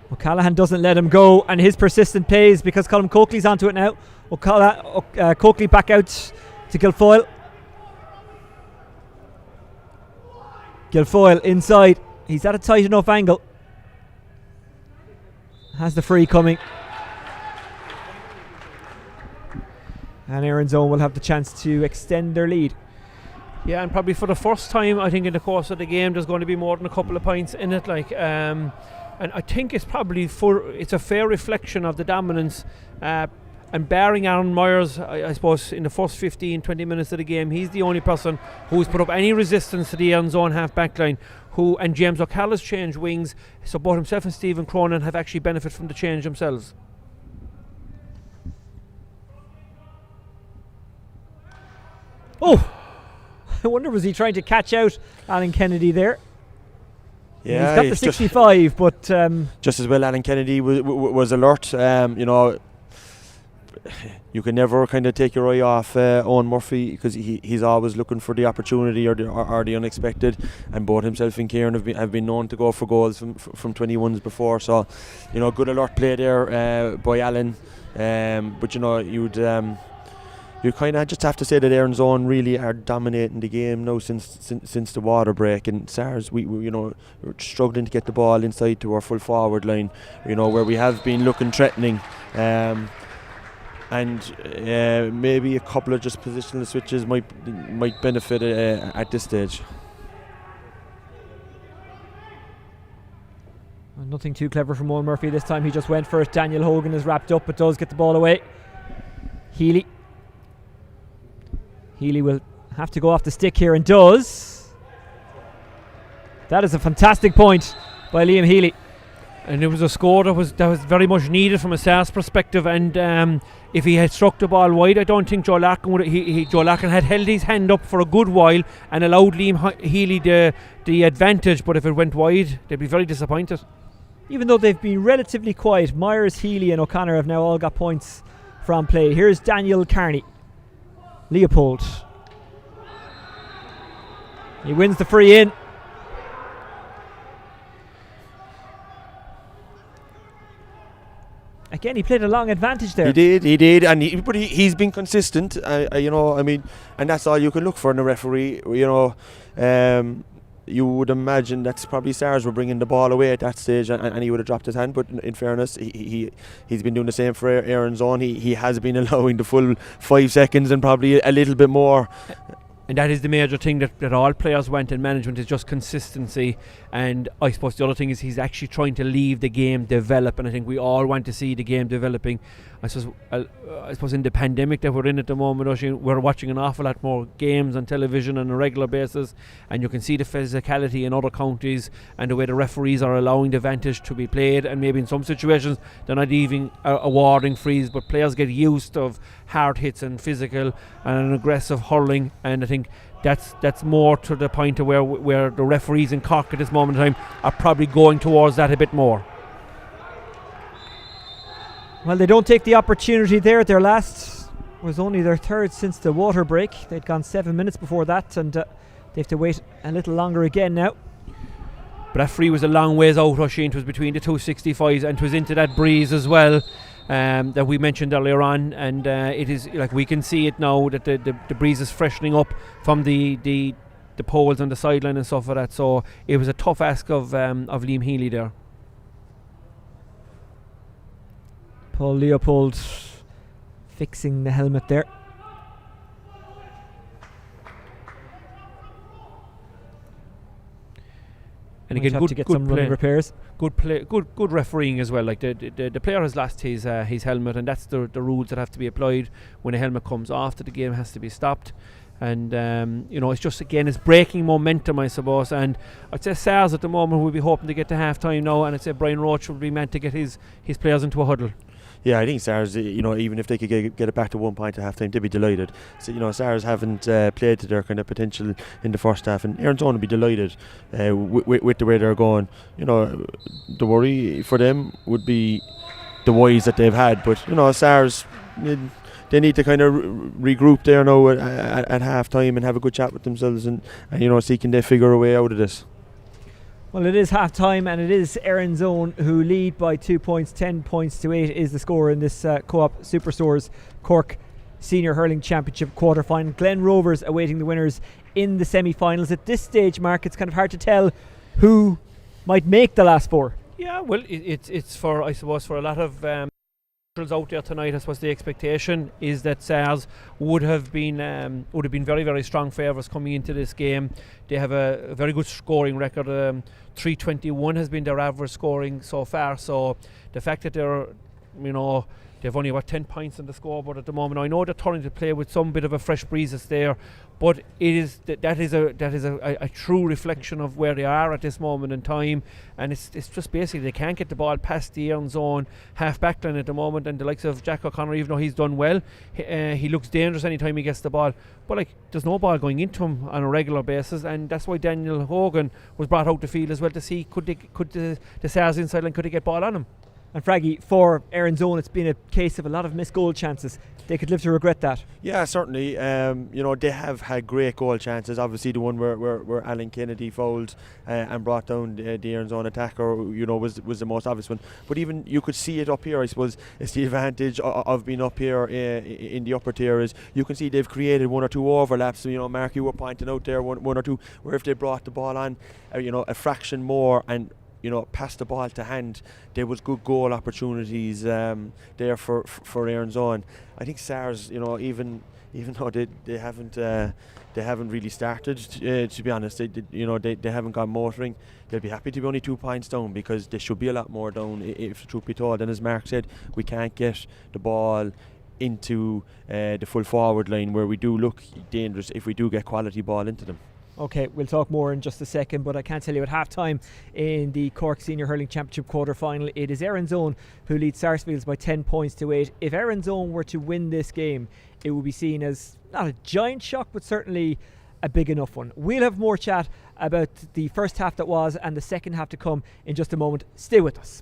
O'Callaghan doesn't let him go, and his persistent pays, because Colm Coakley's onto it now. Coakley back out to Guilfoyle. Guilfoyle inside. He's at a tight enough angle. Has the free coming. And Erins Own will have the chance to extend their lead. Yeah, and probably for the first time, I think, in the course of the game, there's going to be more than a couple of points in it. And I think it's probably it's a fair reflection of the dominance. And barring Aaron Myers, I suppose, in the first 15-20 minutes of the game, he's the only person who's put up any resistance to the Erins Own half-back line. And James O'Callaghan's changed wings, so both himself and Stephen Cronin have actually benefited from the change themselves. Oh, I wonder, was he trying to catch out Alan Kennedy there? Yeah, he's got the 65, but just as well Alan Kennedy was alert. You can never kind of take your eye off Owen Murphy, because he's always looking for the opportunity or the unexpected, and both himself and Kieran have been known to go for goals from 21s before. So good alert play there by Alan. But you'd you kind of just have to say that Erins Own really are dominating the game now since the water break. And SARS, we we're struggling to get the ball inside to our full forward line, where we have been looking threatening. And maybe a couple of just positional switches might benefit at this stage. Nothing too clever from Owen Murphy this time. He just went first. Daniel Hogan is wrapped up, but does get the ball away. Healy will have to go off the stick here, and does. That is a fantastic point by Liam Healy. And it was a score that was very much needed from a SARS perspective. And if he had struck the ball wide, I don't think Joe Larkin would. Joe Larkin had held his hand up for a good while and allowed Liam Healy the advantage. But if it went wide, they'd be very disappointed. Even though they've been relatively quiet, Myers, Healy and O'Connor have now all got points from play. Here's Daniel Carney. Leopold. He wins the free in. Again, he played a long advantage there. He did, and he's been consistent. And that's all you can look for in a referee. You would imagine that's probably SARS were bringing the ball away at that stage, and he would have dropped his hand. But in fairness, he's been doing the same for Erins Own. He has been allowing the full 5 seconds and probably a little bit more. And that is the major thing that all players want in management, is just consistency. And I suppose the other thing is he's actually trying to leave the game develop, and I think we all want to see the game developing. I suppose in the pandemic that we're in at the moment, we're watching an awful lot more games on television on a regular basis, and you can see the physicality in other counties and the way the referees are allowing the advantage to be played, and maybe in some situations they're not even awarding frees, but players get used of hard hits and physical and an aggressive hurling. And I think that's more to the point of where the referees in Cork at this moment in time are probably going towards that a bit more. Well, they don't take the opportunity there. Their last was only their third since the water break. They'd gone 7 minutes before that, and they have to wait a little longer again now. But that free was a long ways out, Oisin. It was between the 265s, and it was into that breeze as well that we mentioned earlier on. And it is like we can see it now that the breeze is freshening up from the poles on the sideline and stuff like that. So it was a tough ask of Liam Healy there. Paul Leopold fixing the helmet there. And again, good to get some running repairs. Good play, good refereeing as well. Like the player has lost his helmet, and that's the rules that have to be applied when a helmet comes off. That the game has to be stopped. And it's just, again, it's breaking momentum, I suppose. And I'd say SARS at the moment will be hoping to get to half time now, and I'd say Brian Roach will be meant to get his players into a huddle. Yeah, I think SARS, even if they could get it back to 1 point at half time, they'd be delighted. So, SARS haven't played to their kind of potential in the first half, and Erins Own would be delighted with the way they're going. The worry for them would be the whys that they've had, but SARS, they need to kind of regroup there now at half time and have a good chat with themselves and see can they figure a way out of this. Well, it is half time, and it is Erins Own who lead by 2 points. 10 points to 8 is the score in this Co-op Superstores Cork Senior Hurling Championship quarter final. Glen Rovers awaiting the winners in the semi-finals. At this stage, Mark, it's kind of hard to tell who might make the last four. Yeah, well, it's for, I suppose, for a lot of out there tonight. I suppose the expectation is that SARS would have been very, very strong favourites coming into this game. They have a very good scoring record. 321 has been their average scoring so far. So the fact that they've only 10 points on the scoreboard at the moment. I know they're turning to play with some bit of a fresh breeze that's there, but it is that is a true reflection of where they are at this moment in time. And it's just basically they can't get the ball past the Erins Own half back line at the moment. And the likes of Jack O'Connor, even though he's done well, he looks dangerous anytime he gets the ball. But there's no ball going into him on a regular basis, and that's why Daniel Hogan was brought out the field as well to see could the SARS inside line, could they get ball on him. And Fraggy, for Erin's Own, it's been a case of a lot of missed goal chances. They could live to regret that. Yeah, certainly. They have had great goal chances. Obviously, the one where Alan Kennedy fouled and brought down the Erin's Own attacker, was the most obvious one. But even you could see it up here. I suppose it's the advantage of being up here in the upper tier is you can see they've created one or two overlaps. So, Mark, you were pointing out there one or two where if they brought the ball on, a fraction more and pass the ball to hand, there was good goal opportunities there for Erin's Own. I think Sars, even though they haven't really started, to be honest, they haven't gone motoring. They'll be happy to be only 2 points down because they should be a lot more down, if the truth be told. And as Mark said, we can't get the ball into the full forward line where we do look dangerous if we do get quality ball into them. Okay, we'll talk more in just a second, but I can tell you at half-time in the Cork Senior Hurling Championship quarter-final, it is Erin's Own who leads Sarsfields by 10 points to 8. If Erin's Own were to win this game, it would be seen as not a giant shock, but certainly a big enough one. We'll have more chat about the first half that was and the second half to come in just a moment. Stay with us.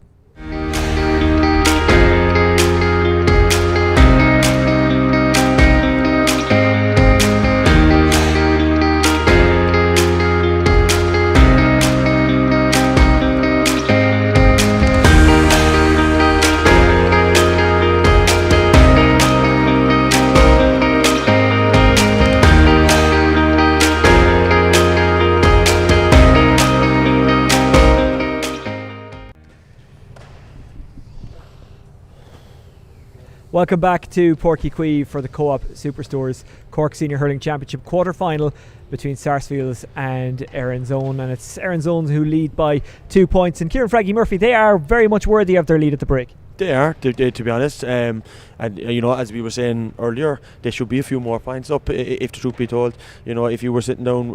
Welcome back to Porky Quay for the Co-op Superstores Cork Senior Hurling Championship quarter-final between Sarsfields and Erin's Own, and it's Erin's Own who lead by 2 points. And Kieran Fraggy Murphy, they are very much worthy of their lead at the break. They are, to be honest, and as we were saying earlier, they should be a few more points up, if the truth be told. If you were sitting down,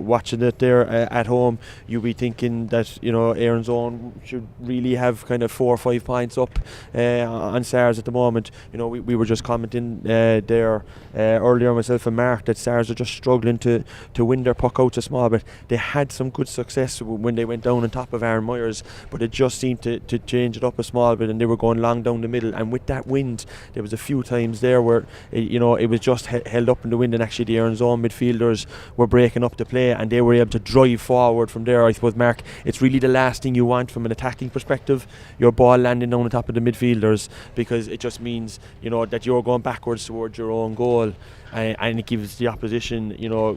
watching it there at home, you'd be thinking that Erin's Own should really have kind of 4 or 5 points up on Sars at the moment. We were just commenting there earlier, myself and Mark, that Sars are just struggling to win their puck out a small bit. They had some good success when they went down on top of Aaron Myers, but it just seemed to change it up a small bit, and they were going long down the middle, and with that wind there was a few times there where it was just held up in the wind, and actually the Erin's Own midfielders were breaking up the play and they were able to drive forward from there. I suppose, Mark, it's really the last thing you want from an attacking perspective, your ball landing down on top of the midfielders, because it just means that you're going backwards towards your own goal. And it gives the opposition,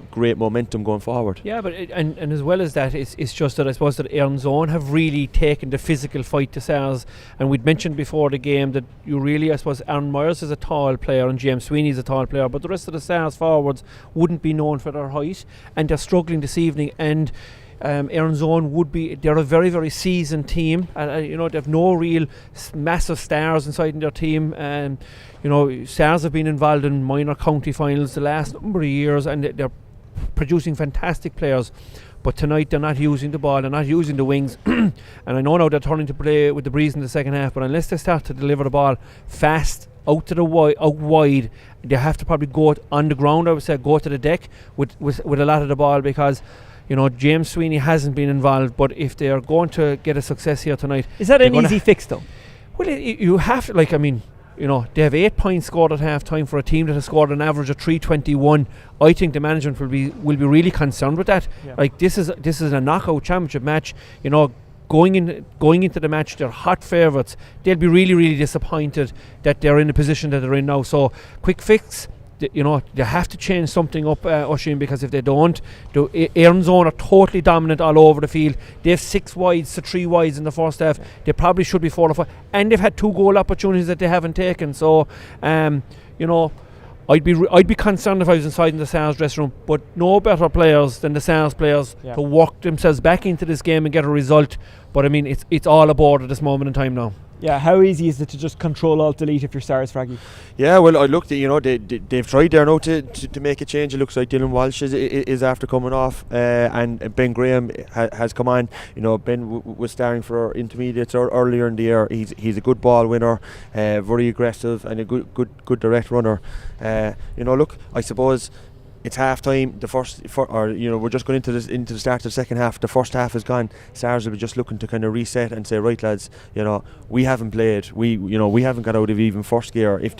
great momentum going forward. Yeah, but and as well as that, it's just that I suppose that Erin's Own have really taken the physical fight to Sars. And we'd mentioned before the game that I suppose Aaron Myers is a tall player and James Sweeney is a tall player, but the rest of the Sars forwards wouldn't be known for their height, and they're struggling this evening. And Erin's Own they're a very, very seasoned team, and they have no real massive stars inside in their team. Sars have been involved in minor county finals the last number of years, and they're producing fantastic players. But tonight they're not using the ball, they're not using the wings. And I know now they're turning to play with the breeze in the second half, but unless they start to deliver the ball fast out wide, they have to probably go on the ground. I would say go to the deck with a lot of the ball, because James Sweeney hasn't been involved. But if they are going to get a success here tonight, is that an easy fix though? Well, you have to, they have 8 points scored at half time for a team that has scored an average of 321. I think the management will be really concerned with that. Yeah. This is a knockout championship match. Going into the match, they're hot favourites. They'll be really, really disappointed that they're in the position that they're in now. So quick fix. They have to change something up, Oisin, because if they don't, Erin's Own are totally dominant all over the field. They have 6 wides to 3 wides in the first half. They probably should be 4 or 5, and they've had 2 goal opportunities that they haven't taken. So, I'd be concerned if I was inside in the Sars dressing room, but no better players than the Sars players to work themselves back into this game and get a result. But it's all aboard at this moment in time now. Yeah, how easy is it to just control alt delete if you're Sars, Fraggy? Yeah, well, I looked at, they've tried there now to make a change. It looks like Dylan Walsh is after coming off, and Ben Graham has come on. Ben was starting for intermediates earlier in the year. He's a good ball winner, very aggressive, and a good direct runner. Look, I suppose it's half time. We're just going into the start of the second half. The first half is gone. Sars will be just looking to kind of reset and say, right lads, we haven't played. We haven't got out of even first gear, if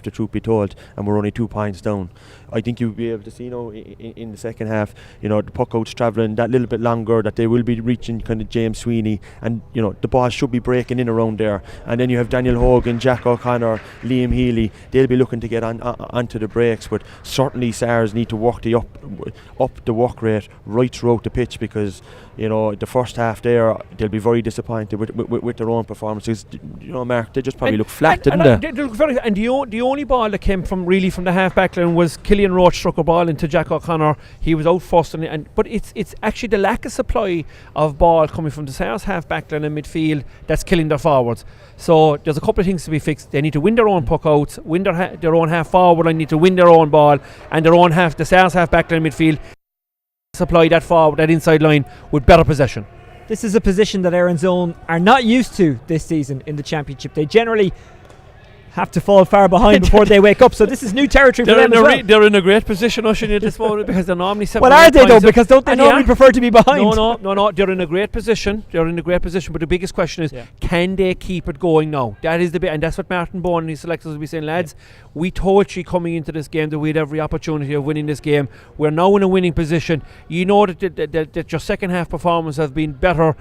the truth be told, and we're only 2 points down. I think you'll be able to see in the second half, the puck outs travelling that little bit longer, that they will be reaching kind of James Sweeney, and the ball should be breaking in around there. And then you have Daniel Hogan, Jack O'Connor, Liam Healy. They'll be looking to get onto the breaks, but certainly Sars need to work up the work rate right throughout the pitch, because the first half there they'll be very disappointed with their own performances. Mark, they just probably look flat, didn't they? They look very, and the only ball that came from the half back line was Killian Roach struck a ball into Jack O'Connor. He was out first, but it's actually the lack of supply of ball coming from the Sars half back line and midfield that's killing their forwards. So there's a couple of things to be fixed. They need to win their own puck outs, win their own half forward line, need to win their own ball, and the Sars half back line midfield supply that forward, that inside line with better possession. This is a position that Erins own are not used to this season in the Championship. They generally have to fall far behind before they wake up, so this is new territory for them as well. They're in a great position, Oisin, at this moment, because they're normally 7. Well, are they though? Because don't they normally prefer to be behind? No. They're in a great position. But the biggest question is, can they keep it going now? That is and that's what Martin Bowen and his selectors will be saying, lads. We told you coming into this game that we had every opportunity of winning this game. We're now in a winning position. You know that your second half performance has been better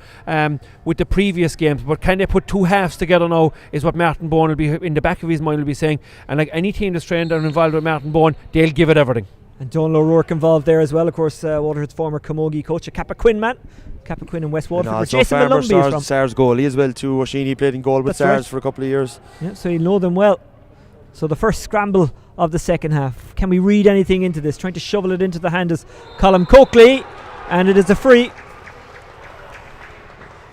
with the previous games, but can they put two halves together now? Is what Martin Bowen will be in the back of his mind will be saying. And like any team that's trained and involved with Martin Bowen, they'll give it everything. And Donal O'Rourke involved there as well, of course. Waterhead's former Camogie coach, a Cappoquin man. Cappoquin in West Waterford. And Jason Malumbi is from Sars goalie as well too. Oisin, he played in goal with Sars for a couple of years. Yeah, so you know them well. So the first scramble of the second half. Can we read anything into this? Trying to shovel it into the hand is Colm Coakley, and it is a free.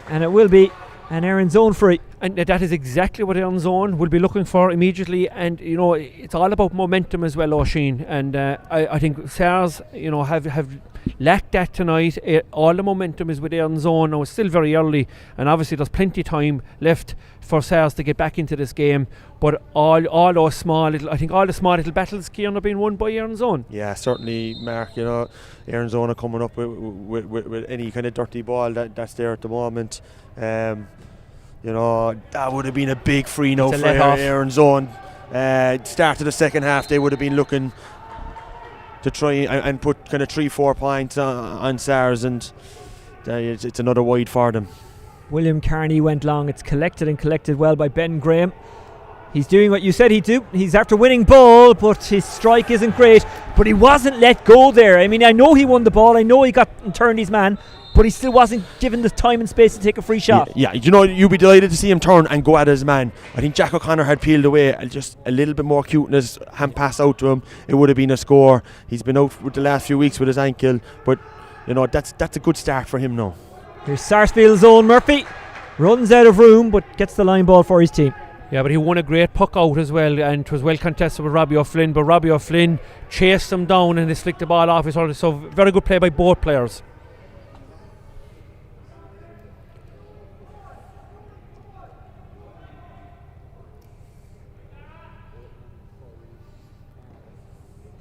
And it will be an Erins own free. And that is exactly what Erins own will be looking for immediately. And it's all about momentum as well, Oisin. And I think Sars have lacked that tonight. All the momentum is with Erins own. Now it's still very early, and obviously there's plenty of time left for Sars to get back into this game. But all the small little battles, Kieran, have been won by Erins own. Yeah, certainly, Mark. Erins own are coming up with any kind of dirty ball that's there at the moment. That would have been a big free now for Erins own. Start of the second half, they would have been looking to try and put kind of 3-4 points on Sars, and it's another wide for them. William Carney went long. It's collected well by Ben Graham. He's doing what you said he'd do. He's after winning ball, but his strike isn't great. But he wasn't let go there. I mean, I know he won the ball. I know he got and turned his man, but he still wasn't given the time and space to take a free shot. Yeah, you'd be delighted to see him turn and go at his man. I think Jack O'Connor had peeled away just a little bit more cuteness, hand pass out to him. It would have been a score. He's been out with the last few weeks with his ankle, but that's a good start for him now. Here's Sarsfields' own Murphy. Runs out of room, but gets the line ball for his team. Yeah, but he won a great puck out as well, and it was well contested with Robbie O'Flynn, but Robbie O'Flynn chased him down and he flicked the ball off his shoulder. So very good play by both players.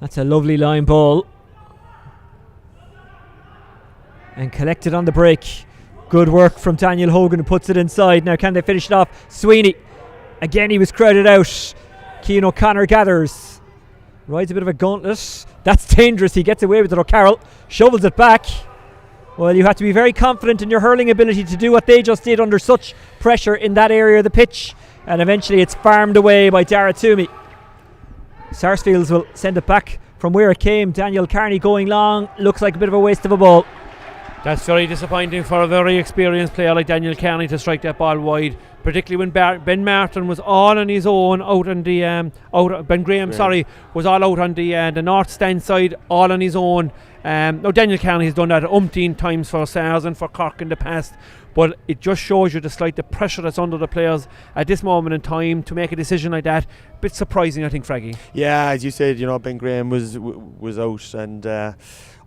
That's a lovely line ball. And collected on the break. Good work from Daniel Hogan, who puts it inside. Now can they finish it off? Sweeney. Again, he was crowded out. Cian O'Connor gathers. Rides a bit of a gauntlet. That's dangerous. He gets away with it. O'Carroll shovels it back. Well, you have to be very confident in your hurling ability to do what they just did under such pressure in that area of the pitch. And eventually it's farmed away by Dara Toomey. Sarsfields will send it back from where it came. Daniel Carney going long. Looks like a bit of a waste of a ball. That's very disappointing for a very experienced player like Daniel Carney to strike that ball wide, particularly when Ben Martin was all on his own out on the Ben Graham was all out on the north stand side, all on his own. Now Daniel Carney has done that umpteen times for Sars and for Cork in the past, but it just shows you the pressure that's under the players at this moment in time to make a decision like that. A bit surprising, I think, Fraggy. Yeah, as you said, Ben Graham was out, and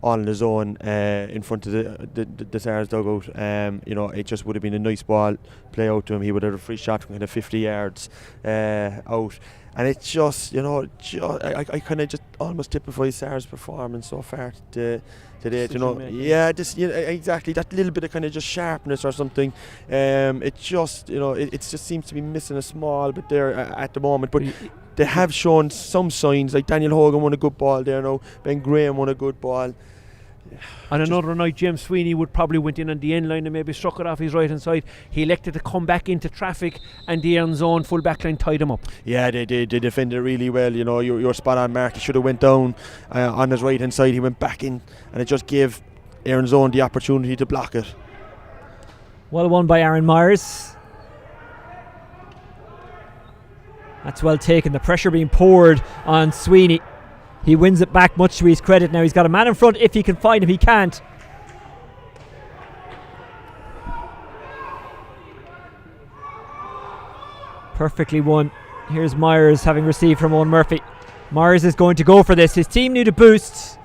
all on his own in front of the Sars dugout. It just would have been a nice ball play out to him. He would have a free shot from kind of 50 yards out. And it's just, I kind of just almost typify Sars' performance so far today. Exactly, that little bit of kind of just sharpness or something. It just, it just seems to be missing a small bit there at the moment. But they have shown some signs. Like Daniel Hogan won a good ball there now. Ben Graham won a good ball. On another night, James Sweeney would probably went in on the end line and maybe struck it off his right hand side. He elected to come back into traffic, and the Erins zone full back line tied him up. Yeah, they defended really well. You're spot on, Mark. He should have went down on his right hand side. He went back in, and it just gave Erins zone the opportunity to block it. Well won by Aaron Myers. That's well taken. The pressure being poured on Sweeney. He wins it back, much to his credit. Now he's got a man in front. If he can find him, he can't. Perfectly won. Here's Myers having received from Owen Murphy. Myers is going to go for this. His team need a boost,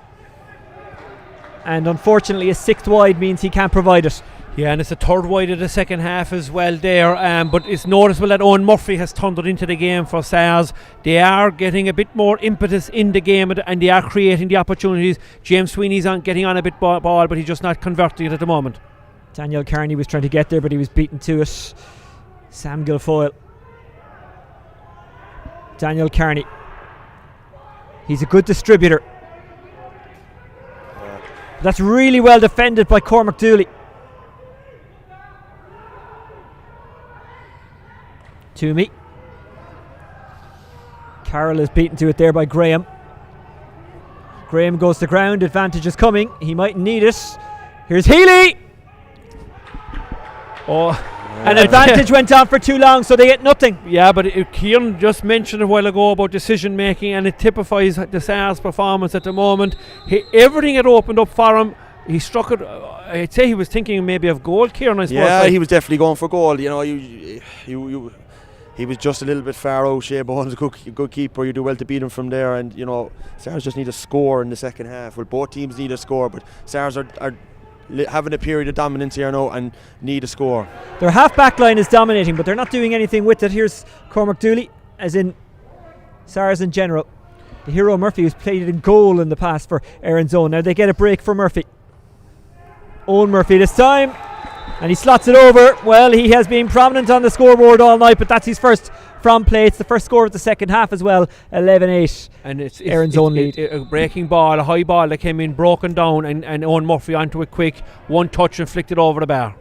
and unfortunately a sixth wide means he can't provide it. Yeah, and it's a third wide of the second half as well there, but it's noticeable that Owen Murphy has turned it into the game for Sars. They are getting a bit more impetus in the game, and they are creating the opportunities. James Sweeney's getting on a bit ball, but he's just not converting it at the moment. Daniel Carney was trying to get there, but he was beaten to it. Sam Guilfoyle. Daniel Carney. He's a good distributor. That's really well defended by Cormac Dooley. Toomey. Carroll is beaten to it there by Graham. Graham goes to ground. Advantage is coming. He might need it. Here's Healy. An advantage went on for too long, so they get nothing. Yeah, but Kieran just mentioned a while ago about decision making, and it typifies the Sars performance at the moment. Everything had opened up for him. He struck it. I'd say he was thinking maybe of goal, Kieran, I suppose. Yeah, he was definitely going for goal. He was just a little bit far out. Shea Bowen's a good keeper. You do well to beat him from there. And, Sars just need a score in the second half. Well, both teams need a score, but Sars are having a period of dominance here now and need a score. Their half-back line is dominating, but they're not doing anything with it. Here's Cormac Dooley, as in Sars in general. The hero Murphy, who's played in goal in the past for Erins zone. Now they get a break for Murphy. Owen Murphy this time, and he slots it over. Well, he has been prominent on the scoreboard all night, but that's his first from play. It's the first score of the second half as well. 11-8, and it's Erins zone lead. A breaking ball, a high ball that came in broken down, and Owen Murphy onto it quick. One touch and flicked it over the bar.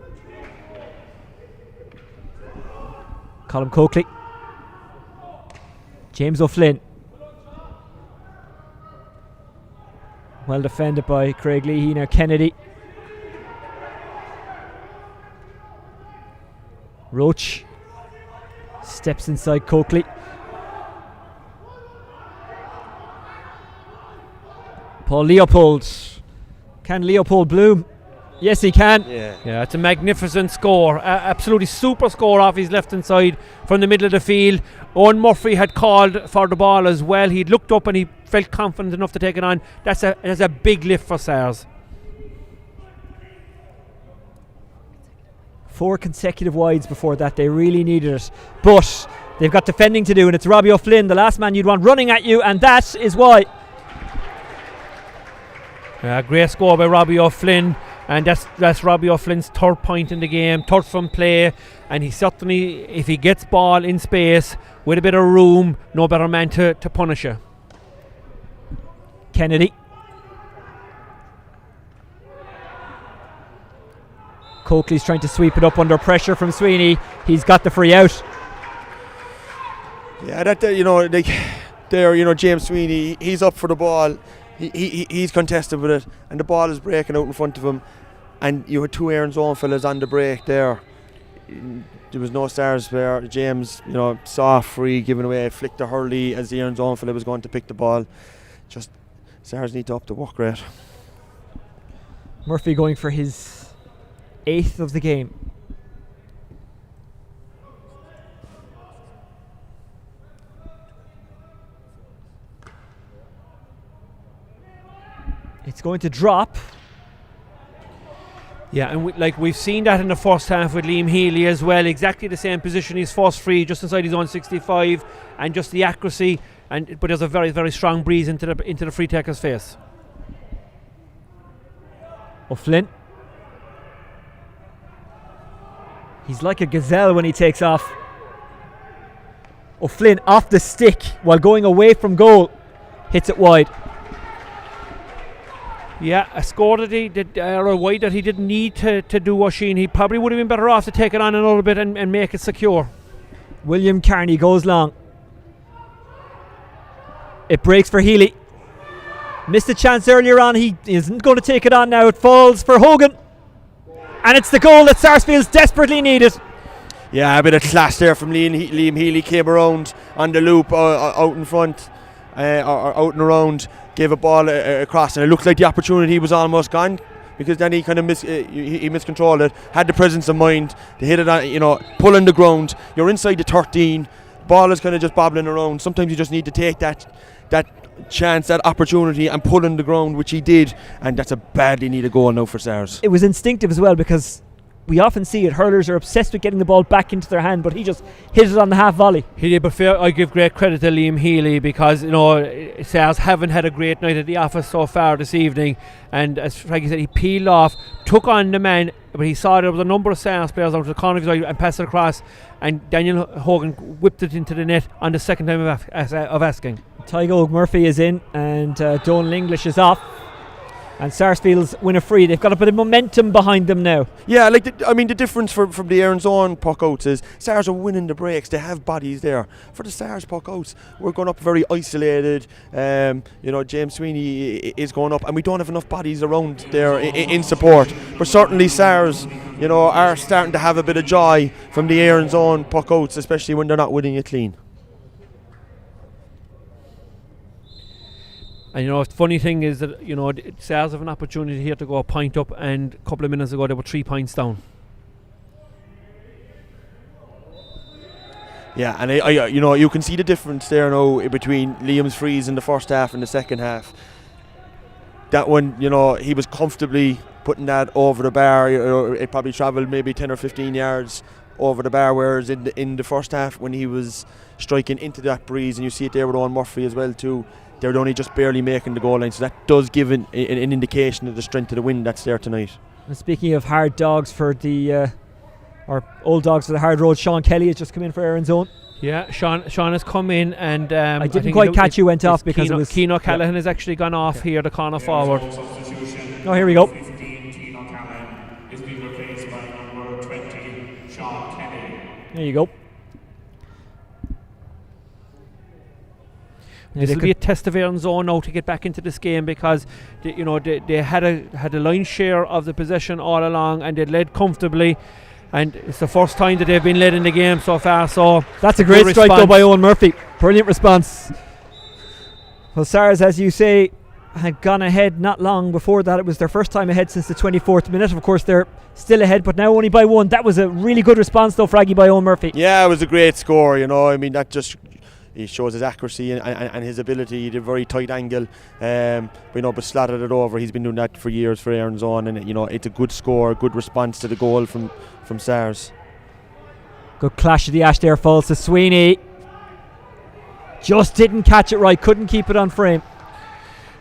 Colm Coakley. James O'Flynn. Well defended by Craig Leahy. Now Kennedy. Roach steps inside Coakley. Paul Leopold. Can Leopold bloom? Yes, he can. Yeah, it's a magnificent score. Absolutely super score off his left hand side from the middle of the field. Owen Murphy had called for the ball as well. He'd looked up and he felt confident enough to take it on. That's a big lift for Sars. 4 consecutive wides before that. They really needed it, but they've got defending to do, and it's Robbie O'Flynn, the last man you'd want running at you, and that is why. Great score by Robbie O'Flynn, and that's Robbie O'Flynn's third point in the game, third from play, and he certainly, if he gets ball in space with a bit of room, no better man to punish you. Kennedy. Coakley's trying to sweep it up under pressure from Sweeney. He's got the free out. Yeah, James Sweeney, he's up for the ball. He's contested with it, and the ball is breaking out in front of him. And you had 2 Erins zone fellas on the break there. There was no Sars there. James, saw free, giving away, flicked to Hurley as the Erins zone fella was going to pick the ball. Just Sars need to up the work rate. Murphy going for his 8th of the game. It's It's going to drop. Yeah, and we've seen that in the first half with Liam Healy as well. Exactly the same position. He's first free just inside his own 65, and just the accuracy. But there's a very, very strong breeze into the free taker's face. O'Flynn. He's like a gazelle when he takes off. O'Flynn off the stick while going away from goal. Hits it wide. Yeah, a score that or a wide that he didn't need to do Oisín. He probably would have been better off to take it on a little bit and make it secure. William Carney goes long. It breaks for Healy. Missed a chance earlier on. He isn't going to take it on now. It falls for Hogan. And it's the goal that Sarsfields desperately needed. Yeah, a bit of class there from Liam Healy. Came around on the loop out in front, or out and around. Gave a ball across, and it looked like the opportunity was almost gone, because then he kind of he miscontrolled it. Had the presence of mind to hit it on, pulling the ground. You're inside the 13. Ball is kind of just bobbling around. Sometimes you just need to take that chance, that opportunity, and pull in the ground, which he did, and that's a badly needed goal now for Sars. It was instinctive as well, because we often see it. Hurlers are obsessed with getting the ball back into their hand, but he just hit it on the half volley. He did, but I give great credit to Liam Healy, because Sars haven't had a great night at the office so far this evening, and as Frankie said, he peeled off, took on the man, but he saw there was a number of Sars players out to the corner of his eye and passed it across, and Daniel Hogan whipped it into the net on the second time of asking. Tygo Murphy is in, and Donal English is off. And Sarsfields win a free. They've got a bit of momentum behind them now. Yeah, the difference from the Erins own puck outs is Sars are winning the breaks. They have bodies there. For the Sars puck outs, we're going up very isolated. James Sweeney is going up, and we don't have enough bodies around there in support. But certainly Sars, are starting to have a bit of joy from the Erins own puck outs, especially when they're not winning it clean. And the funny thing is that Sars have an opportunity here to go a point up, and a couple of minutes ago they were 3 points down. Yeah, and you can see the difference there now between Liam's freeze in the first half and the second half. That one, he was comfortably putting that over the bar. It probably travelled maybe 10 or 15 yards over the bar, whereas in the first half, when he was striking into that breeze, and you see it there with Owen Murphy as well too, they were only just barely making the goal line, so that does give an indication of the strength of the wind that's there tonight. And speaking of hard dogs for or old dogs for the hard road, Sean Kelly has just come in for Erin's own. Yeah, Sean has come in, and I didn't quite catch who went off, because Keane O'Callaghan has actually gone off here, the corner forward. Oh, here we go. There you go. This will be a test of Erin's own now to get back into this game, because they had a lion's share of the possession all along, and they led comfortably, and it's the first time that they've been led in the game so far. So that's a great strike though by Owen Murphy. Brilliant response. Well, Sars, as you say, had gone ahead not long before that. It was their first time ahead since the 24th minute. Of course, they're still ahead, but now only by one. That was a really good response though, Fraggy, by Owen Murphy. Yeah, it was a great score. That just, he shows his accuracy and his ability. He did a very tight angle, but slotted it over. He's been doing that for years for Erins on, and it's a good score, a good response to the goal from Sars. Good clash of the ash there, falls to Sweeney. Just didn't catch it right, couldn't keep it on frame.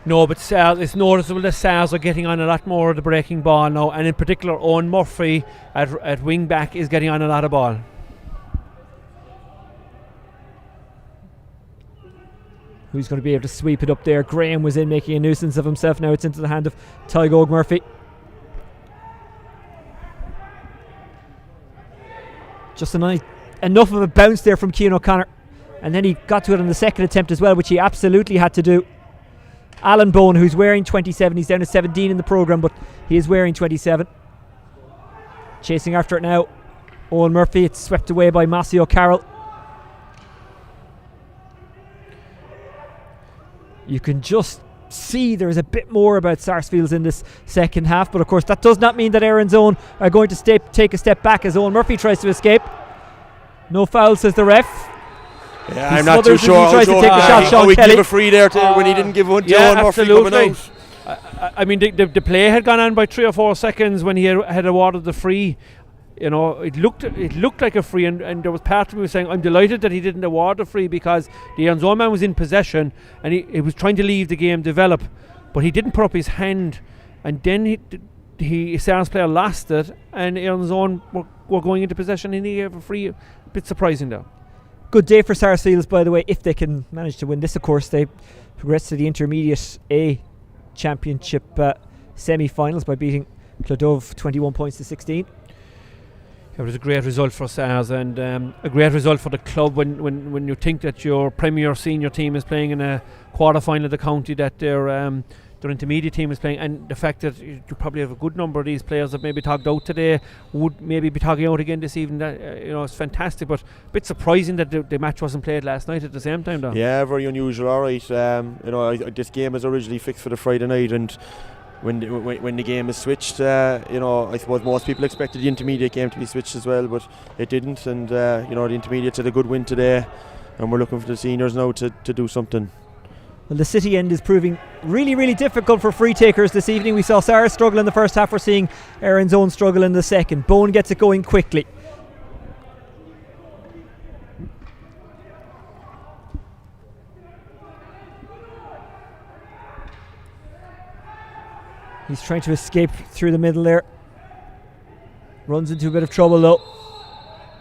No, but Sars, it's noticeable that Sars are getting on a lot more of the breaking ball now, and in particular Owen Murphy at wing back is getting on a lot of ball. Who's going to be able to sweep it up there? Graham was in, making a nuisance of himself. Now it's into the hand of Tygo Murphy. Just enough of a bounce there from Cian O'Connor, and then he got to it on the second attempt as well, which he absolutely had to do. Alan Bone, who's wearing 27, he's down to 17 in the programme, but he is wearing 27. Chasing after it now, Owen Murphy. It's swept away by Massey O'Carroll. You can just see there's a bit more about Sarsfields in this second half, but of course that does not mean that Erin's own are going to take a step back as Owen Murphy tries to escape. No foul, says the ref. Yeah, I'm not too sure. He tries to take the shot, Sean we Kelly. give a free there when he didn't give one to Owen Murphy coming out. I mean, the play had gone on by 3 or 4 seconds when he had awarded the free. You know, it looked like a free, and there was part of me saying, I'm delighted that he didn't award the free, because the Erins own man was in possession and he was trying to leave the game develop, but he didn't put up his hand, and then Sar's player lost it, and Erins own were going into possession, and he gave a free. A bit surprising though. Good day for Sarsfields, by the way, if they can manage to win this. Of course, they progress to the Intermediate A Championship semi-finals by beating Clodove 21 points to 16. It was a great result for Sars, and a great result for the club when you think that your premier senior team is playing in a quarter-final of the county, that their intermediate team is playing, and the fact that you probably have a good number of these players that maybe togged out today would maybe be togging out again this evening. That, it's fantastic, but a bit surprising that the match wasn't played last night at the same time though. Yeah, very unusual. Alright, this game was originally fixed for the Friday night, and when the game is switched, I suppose most people expected the intermediate game to be switched as well, but it didn't, and the intermediates had a good win today, and we're looking for the seniors now to do something. Well, the city end is proving really, really difficult for free takers this evening. We saw Sarah struggle in the first half. We're seeing Erin's own struggle in the second. Bone gets it going quickly. He's trying to escape through the middle there. Runs into a bit of trouble though.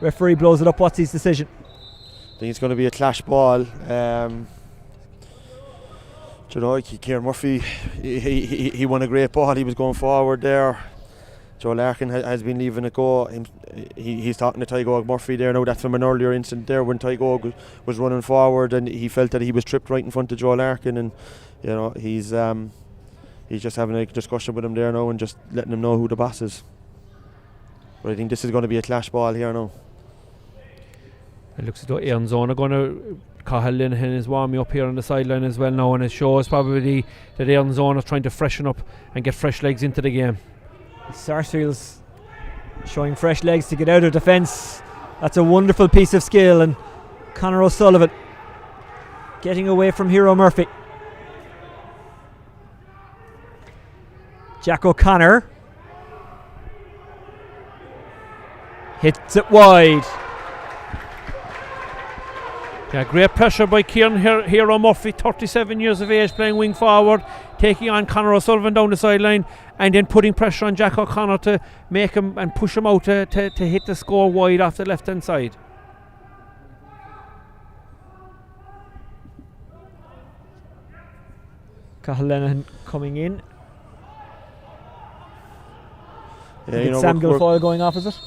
Referee blows it up. What's his decision? I think it's going to be a clash ball. Kieran Murphy, he won a great ball. He was going forward there. Joe Larkin has been leaving it go. He's talking to Tygog Murphy there now. That's from an earlier incident there when Tygog was running forward and he felt that he was tripped right in front of Joe Larkin, and he's just having a discussion with him there now and just letting him know who the boss is. But I think this is going to be a clash ball here now. It looks as though Erins own are going to. Cahill Linehan is warming up here on the sideline as well now, and it shows probably that Erins own is trying to freshen up and get fresh legs into the game. Sarsfields showing fresh legs to get out of defence. That's a wonderful piece of skill, and Conor O'Sullivan getting away from Hero Murphy. Jack O'Connor hits it wide. Yeah, great pressure by Kieran Hero Murphy, 37 years of age, playing wing forward, taking on Conor O'Sullivan down the sideline, and then putting pressure on Jack O'Connor to make him and push him out to hit the score wide off the left hand side. Cahill Linehan coming in. Yeah, Sam Guilfoyle going off, is it?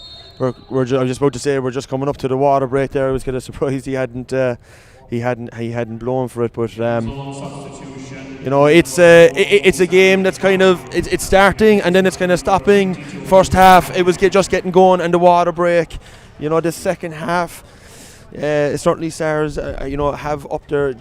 I was just about to say we're just coming up to the water break there. I was kind of surprised he hadn't blown for it, but it's a game that's kind of it's starting and then it's kind of stopping. First half it was just getting going, and the water break. The second half, certainly Sars have upped their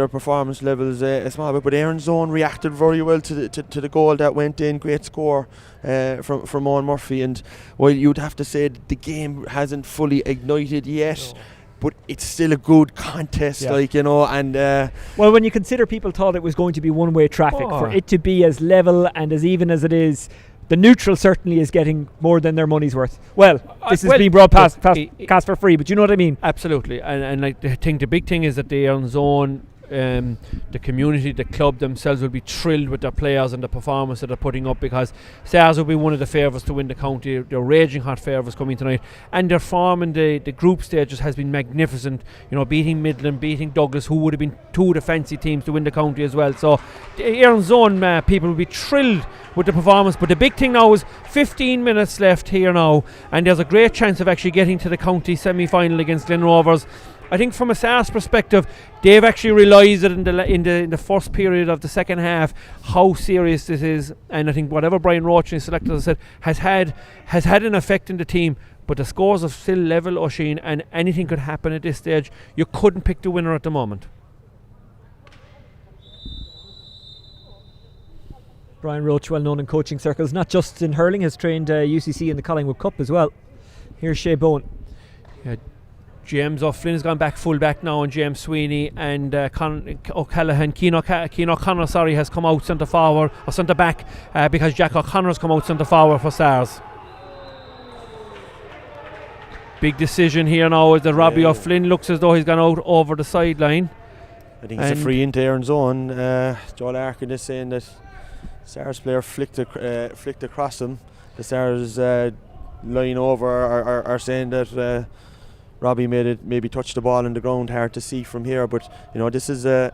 performance levels a small bit, but Erins own reacted very well to the goal that went in. Great score from Owen Murphy, and while you'd have to say the game hasn't fully ignited yet, but it's still a good contest, and well, when you consider people thought it was going to be one-way traffic, for it to be as level and as even as it is, the neutral certainly is getting more than their money's worth. Well, this is being broadcast for free, but you know what I mean. Absolutely, and I think the big thing is that the Erins own, the community, the club themselves will be thrilled with their players and the performance that they're putting up, because Sars will be one of the favourites to win the county. They're raging hot favourites coming tonight, and their form in the group stages has been magnificent. Beating Midland, beating Douglas, who would have been two of the fancy teams to win the county as well. So the Erins own people will be thrilled with the performance. But the big thing now is 15 minutes left here now, and there's a great chance of actually getting to the county semi-final against Glen Rovers. I think from a Sars perspective, they've actually realised it in the first period of the second half how serious this is, and I think whatever Brian Roach and his selectors said has had an effect in the team. But the scores are still level, Oisín, and anything could happen at this stage. You couldn't pick the winner at the moment. Brian Roach, well known in coaching circles, not just in hurling, has trained UCC in the Collingwood Cup as well. Here's Shea Bowen. Yeah, James O'Flynn's gone back full back now, and James Sweeney and Keane O'Connor, has come out centre forward or centre back because Jack O'Connor's come out centre forward for Stars. Big decision here now as the Robbie O'Flynn looks as though he's gone out over the sideline. I think it's a free into Erins' zone. Joel Arkin is saying that Stars player flicked across him. The Stars line over are saying that Robbie maybe touched the ball on the ground. Hard to see from here, but this is a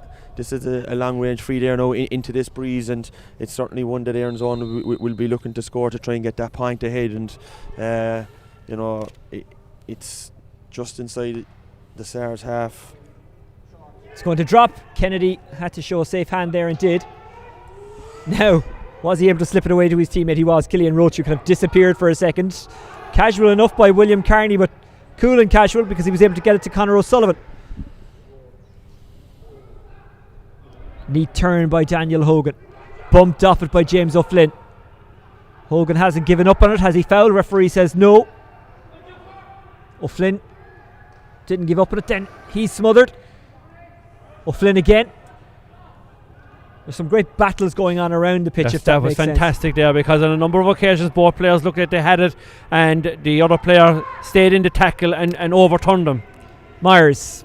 long range free there now into this breeze, and it's certainly one that Erins' zone will be looking to score to try and get that point ahead. And it's just inside the Stars half. It's going to drop. Kennedy had to show a safe hand there and did. Now, was he able to slip it away to his teammate? He was. Killian Roach, who kind of disappeared for a second. Casual enough by William Carney, but cool and casual because he was able to get it to Conor O'Sullivan. Neat turn by Daniel Hogan. Bumped off it by James O'Flynn. Hogan hasn't given up on it. Has he fouled? Referee says no. O'Flynn didn't give up on it then. He's smothered. O'Flynn again. There's some great battles going on around the pitch. That was fantastic there, because on a number of occasions both players looked like they had it and the other player stayed in the tackle and overturned them. Myers,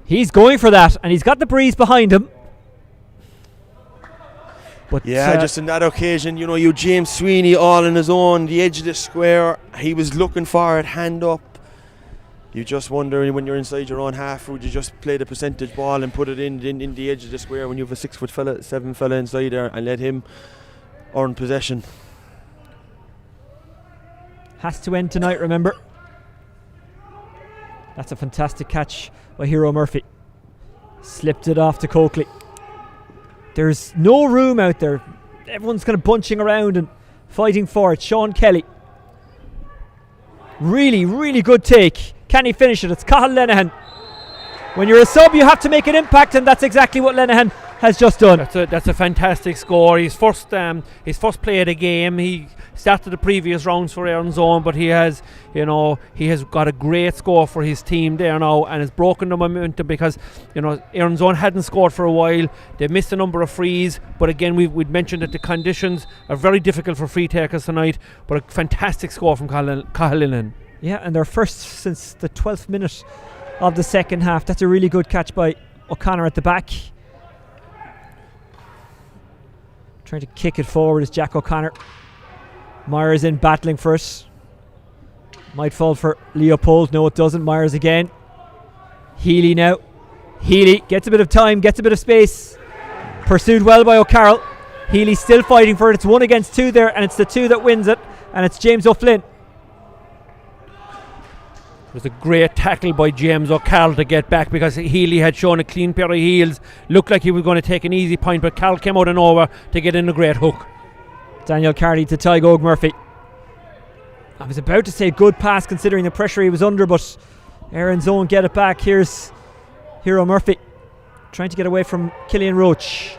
he's going for that, and he's got the breeze behind him. But just in that occasion, you James Sweeney all on his own, the edge of the square. He was looking for it, hand up. You just wonder when you're inside your own half, would you just play the percentage ball and put it in the edge of the square when you have a 7 fella inside there and let him earn possession. Has to end tonight, remember. That's a fantastic catch by Hero Murphy. Slipped it off to Coakley. There's no room out there. Everyone's kind of bunching around and fighting for it. Sean Kelly. Really, really good take. Can he finish it? It's Cathal Lenihan. When you're a sub, you have to make an impact, and that's exactly what Lenihan has just done. That's a fantastic score. His first play of the game. He started the previous rounds for Erins' zone, but he has got a great score for his team there now, and has broken the momentum because Erins' zone hadn't scored for a while. They missed a number of frees, but again we'd mentioned that the conditions are very difficult for free takers tonight. But a fantastic score from Cathal Lenihan. Yeah, and they're first since the 12th minute of the second half. That's a really good catch by O'Connor at the back. Trying to kick it forward is Jack O'Connor. Myers in battling for it. Might fall for Leopold. No, it doesn't. Myers again. Healy now. Healy gets a bit of time, gets a bit of space. Pursued well by O'Carroll. Healy still fighting for it. It's 1 against 2 there, and it's the 2 that wins it. And it's James O'Flynn. It was a great tackle by James O'Carroll to get back, because Healy had shown a clean pair of heels. Looked like he was going to take an easy point, but Carroll came out and over to get in a great hook. Daniel Carney to Tygogue Murphy. I was about to say good pass considering the pressure he was under, but Erins' won't get it back. Here's Hero Murphy trying to get away from Killian Roach.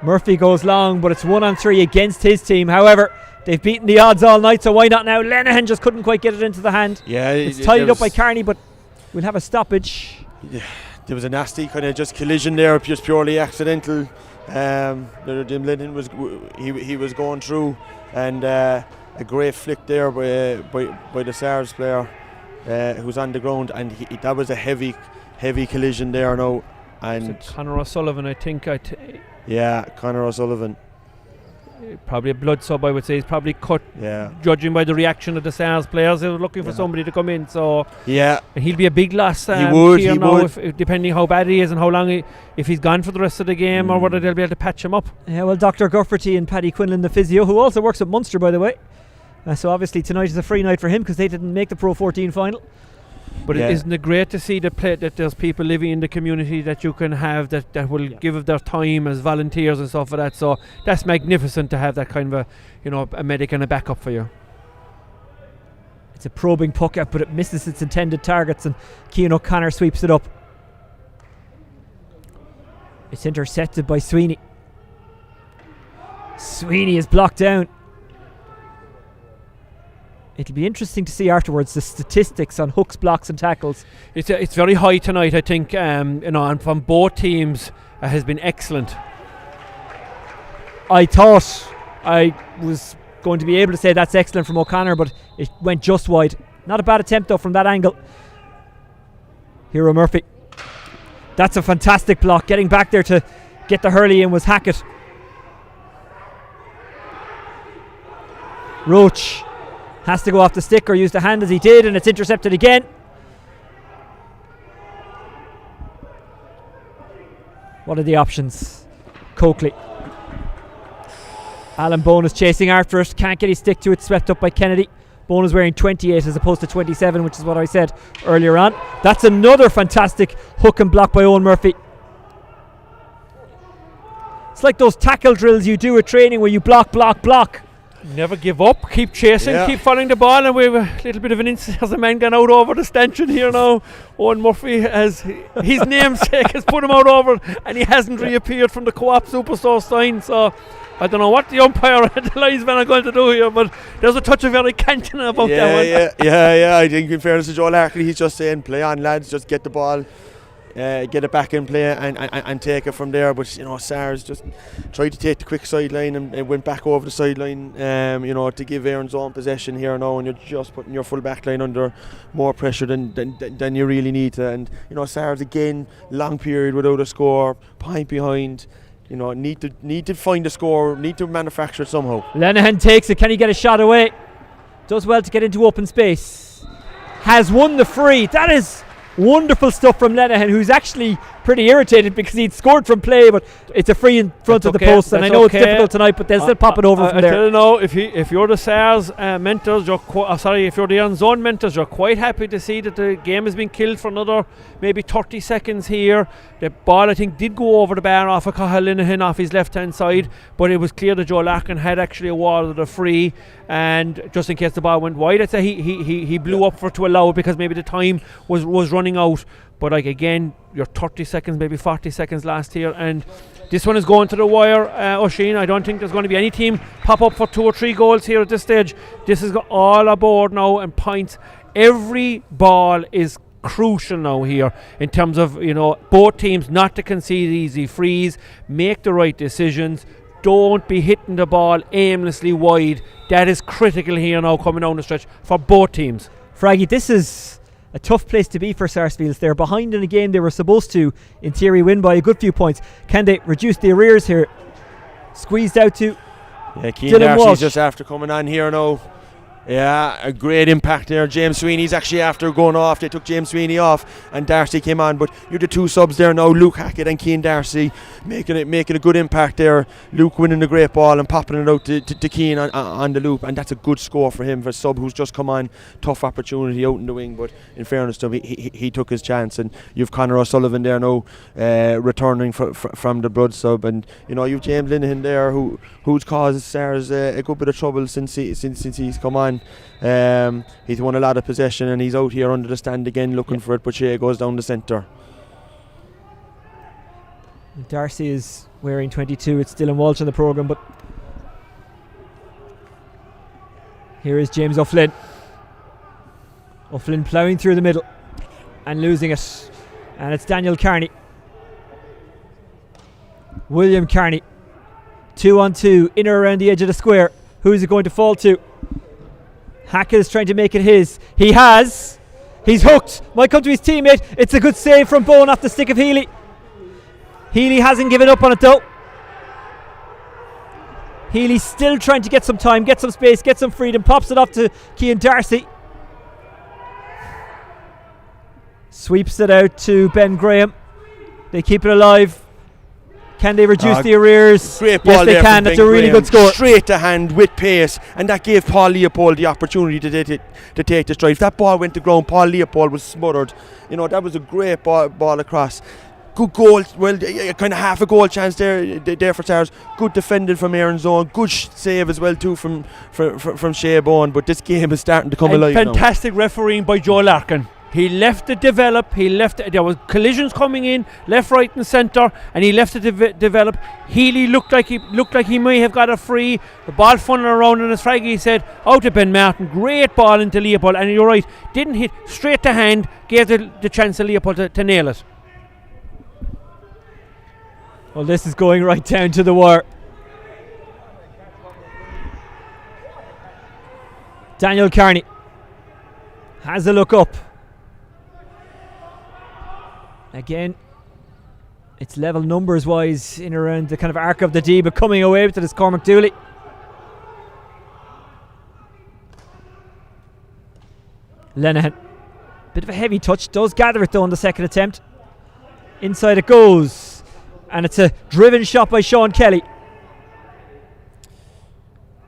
Murphy goes long, but it's 1-on-3 against his team. However, they've beaten the odds all night, so why not now? Lenihan just couldn't quite get it into the hand. Yeah, it's tidied up by Carney, but we'll have a stoppage. Yeah, there was a nasty kind of just collision there, just purely accidental. Lenihan was going through, and a great flick there by the Stars player who's on the ground, and that was a heavy collision there now. And Conor O'Sullivan, I think. Yeah, Conor O'Sullivan. Probably a blood sub, I would say. He's probably cut. Yeah. Judging by the reaction of the Stars players, they were looking for somebody to come in. So yeah, and he'll be a big loss. He would. If, depending how bad he is and how long if he's gone for the rest of the game, or whether they'll be able to patch him up. Yeah, well, Dr. Gufferty and Paddy Quinlan, the physio, who also works at Munster, by the way. So obviously tonight is a free night for him because they didn't make the Pro 14 final. But isn't it great to see that there's people living in the community that you can have that will give of their time as volunteers and stuff for that. So that's magnificent to have that kind of a medic and a backup for you. It's a probing puck out, but it misses its intended targets, and Cian O'Connor sweeps it up. It's intercepted by Sweeney. Sweeney is blocked down. It'll be interesting to see afterwards the statistics on hooks, blocks and tackles. It's very high tonight, I think, and from both teams has been excellent. I thought I was going to be able to say that's excellent from O'Connor, but it went just wide. Not a bad attempt though from that angle. Hero Murphy. That's a fantastic block. Getting back there to get the hurley in was Hackett. Roach has to go off the stick or use the hand as he did, and it's intercepted again. What are the options? Coakley. Alan Bone is chasing after it, can't get his stick to it, swept up by Kennedy. Bone is wearing 28 as opposed to 27, which is what I said earlier on. That's another fantastic hook and block by Owen Murphy. It's like those tackle drills you do at training where you block, block, block. Never give up, keep chasing, keep following the ball, and we have a little bit of an incident. Has a man gone out over the stanchion here now. Owen Murphy, as his namesake, has put him out over, and he hasn't reappeared from the Co-op Superstar sign, so I don't know what the umpire and the linesman are going to do here, but there's a touch of Eric Canton about that one. Yeah. I think in fairness to Joe Larkley, he's just saying, play on lads, just get the ball, get it back in play and take it from there. But Sars just tried to take the quick sideline and went back over the sideline, to give Erins own possession here now, and you're just putting your full back line under more pressure than you really need to. And Sars again, long period without a score, point behind. Need to find a score, need to manufacture it somehow. Lenihan takes it. Can he get a shot away? Does well to get into open space. Has won the free. That is wonderful stuff from Lenihan, who's actually pretty irritated because he'd scored from play, but it's a free in front of the post, and I know it's difficult tonight, but they'll still pop it over from there. I don't know if you're the SARS mentors, if you're the on-zone mentors, you're quite happy to see that the game has been killed for another maybe 30 seconds here. The ball, I think, did go over the bar off of Cathal Linehan off his left-hand side, but it was clear that Joe Larkin had actually awarded a free, and just in case the ball went wide, I'd say he blew up for to allow it because maybe the time was running out. But again, you're 30 seconds, maybe 40 seconds last here, and this one is going to the wire, Oisin. I don't think there's going to be any team pop up for 2 or 3 goals here at this stage. This is all aboard now, and points. Every ball is crucial now here in terms of both teams not to concede easy frees, make the right decisions, don't be hitting the ball aimlessly wide. That is critical here now coming down the stretch for both teams. Fraggy, this is a tough place to be for Sarsfields. They're behind in a game they were supposed to, in theory, win by a good few points. Can they reduce the arrears here? Squeezed out to Cian Darcy's just after coming on here now. Yeah, a great impact there. James Sweeney's actually after going off. They took James Sweeney off and Darcy came on, but you're the 2 subs there now, Luke Hackett and Cian Darcy making a good impact there. Luke winning the great ball and popping it out to Cian on the loop, and that's a good score for him, for a sub who's just come on. Tough opportunity out in the wing, but in fairness to him, he took his chance. And you've Conor O'Sullivan there now returning from the blood sub, and you've James Linehan there who's caused Sars a good bit of trouble since he's come on. He's won a lot of possession, and he's out here under the stand again looking for it, but Shea goes down the centre. Darcy is wearing 22. It's Dylan Walsh in the programme, but here is James O'Flynn. O'Flynn ploughing through the middle and losing it, and it's Daniel Carney. William Carney, 2-on-2, in or around the edge of the square. Who's it going to fall to? Hackett is trying to make it his. He has. He's hooked. Might come to his teammate. It's a good save from Bone off the stick of Healy. Healy hasn't given up on it though. Healy's still trying to get some time, get some space, get some freedom. Pops it off to Cian Darcy. Sweeps it out to Ben Graham. They keep it alive. Can they reduce the arrears? Great ball. Yes, they can. That's a really good score. Straight to hand with pace, and that gave Paul Leopold the opportunity to take the stride. If that ball went to ground, Paul Leopold was smothered. That was a great ball across. Good goal. Well, kind of half a goal chance there for Stars. Good defending from Erins zone. Good save as well too from Shea Bone. But this game is starting to come alive. Fantastic refereeing by Joe Larkin. He left it develop. There was collisions coming in left, right, and centre, and he left it develop. Healy looked like he may have got a free. The ball funneling around, and as Fraggy said, out to Ben Martin. Great ball into Leopold, and you're right, didn't hit straight to hand. Gave the chance to Leopold to nail it. Well, this is going right down to the wire. Daniel Carney has a look up. Again, it's level numbers wise in around the kind of arc of the D, but coming away with it is Cormac Dooley. Lenihan, bit of a heavy touch, does gather it though on the second attempt. Inside it goes, and it's a driven shot by Sean Kelly,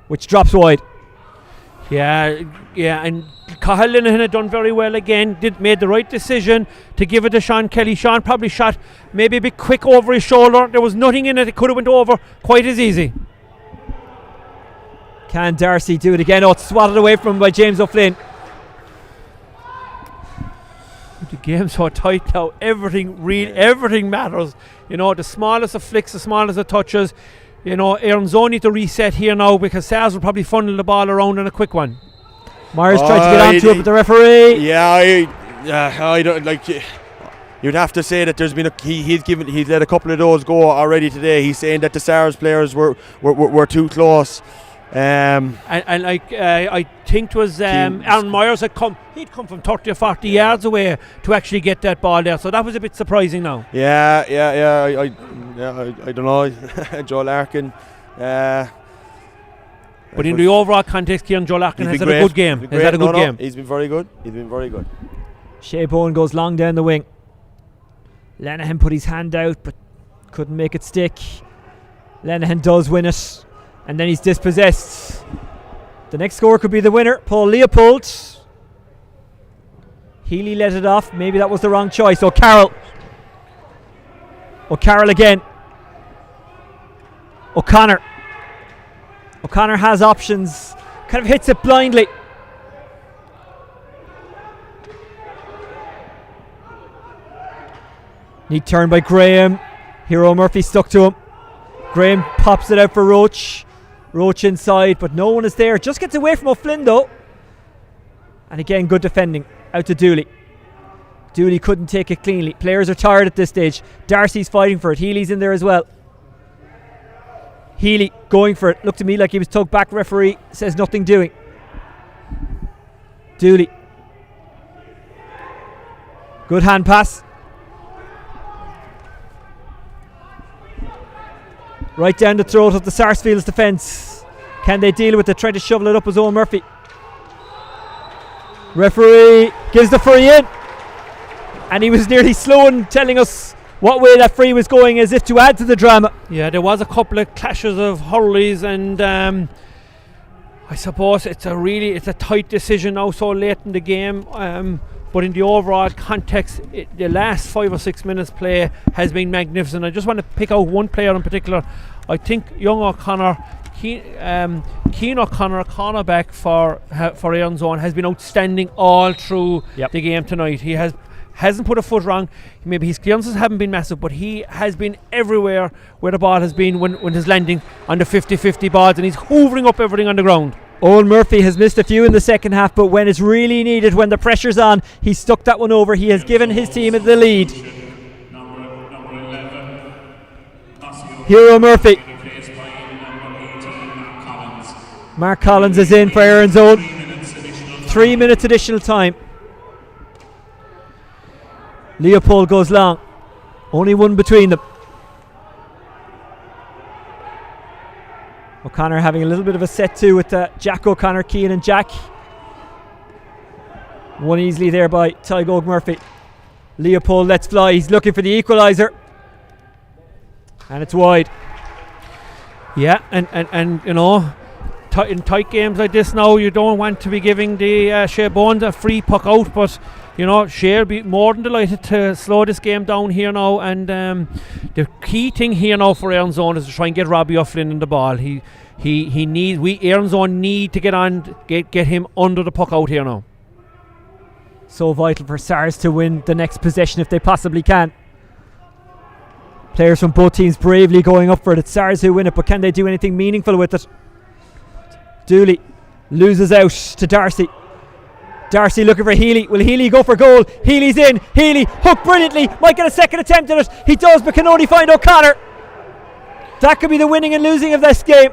which drops wide. Yeah, and Cathal Linehan had done very well again. Made the right decision to give it to Sean Kelly. Sean probably shot maybe a bit quick over his shoulder. There was nothing in it. It could have went over quite as easy. Can Darcy do it again? Oh, it's swatted away from him by James O'Flynn. The game's so tight now. Everything matters. You know, the smallest of flicks, the smallest of touches. You know, Erins only need to reset here now because Sars will probably funnel the ball around in a quick one. Myers tried to get onto it, but the referee. Yeah, I don't like. You'd have to say that there's been he's let a couple of those go already today. He's saying that the Sars players were too close. I think it was Aaron Myers he'd come from 30 or 40 yards away to actually get that ball there, so that was a bit surprising now. I don't know. Joe Larkin, but in the overall context, Kieran, Joe Larkin has had a good game. He's been very good. Shea Bowen goes long down the wing. Lenihan put his hand out but couldn't make it stick. Lenihan does win it, and then he's dispossessed. The next score could be the winner, Paul Leopold. Healy let it off. Maybe that was the wrong choice. O'Carroll again. O'Connor has options. Kind of hits it blindly. Neat turn by Graham. Hero Murphy stuck to him. Graham pops it out for Roach. Roach inside, but no one is there. Just gets away from O'Flynn though. And again, good defending. Out to Dooley. Dooley couldn't take it cleanly. Players are tired at this stage. Darcy's fighting for it. Healy's in there as well. Healy going for it. Looked to me like he was tugged back. Referee says nothing doing. Dooley. Good hand pass. Right down the throat of the Sarsfields defence. Can they deal with it? Trying to shovel it up was Owen Murphy. Referee gives the free in. And he was nearly slow in telling us what way that free was going, as if to add to the drama. Yeah, there was a couple of clashes of hurleys, and I suppose it's a tight decision now so late in the game. But in the overall context, the last 5 or 6 minutes play has been magnificent. I just want to pick out one player in particular. I think young O'Connor, Keane O'Connor, cornerback for Erins Own, has been outstanding all through the game tonight. He hasn't put a foot wrong. Maybe his clearances haven't been massive, but he has been everywhere where the ball has been when he's landing on the 50-50 balls, and he's hoovering up everything on the ground. Owen Murphy has missed a few in the second half, but when it's really needed, when the pressure's on, he stuck that one over. He has given his team the lead. Hero Murphy. Mark Collins is in for Erins Own. 3 minutes additional time. Leopold goes long. Only one between them. O'Connor having a little bit of a set too with Jack O'Connor, Keane and Jack. One easily there by Tygog Murphy. Leopold lets fly. He's looking for the equaliser. And it's wide. Yeah, and you know, in tight games like this now, you don't want to be giving the Shea Bones a free puck out, but you know, Shea will be more than delighted to slow this game down here now. And the key thing here now for Erins Own is to try and get Robbie O'Flynn in the ball. Erins Own need to get him under the puck out here now. So vital for Sars to win the next possession if they possibly can. Players from both teams bravely going up for it. It's Sars who win it, but can they do anything meaningful with it? Dooley loses out to Darcy. Darcy looking for Healy. Will Healy go for goal? Healy's in. Healy hooked brilliantly. Might get a second attempt at it. He does, but can only find O'Connor. That could be the winning and losing of this game.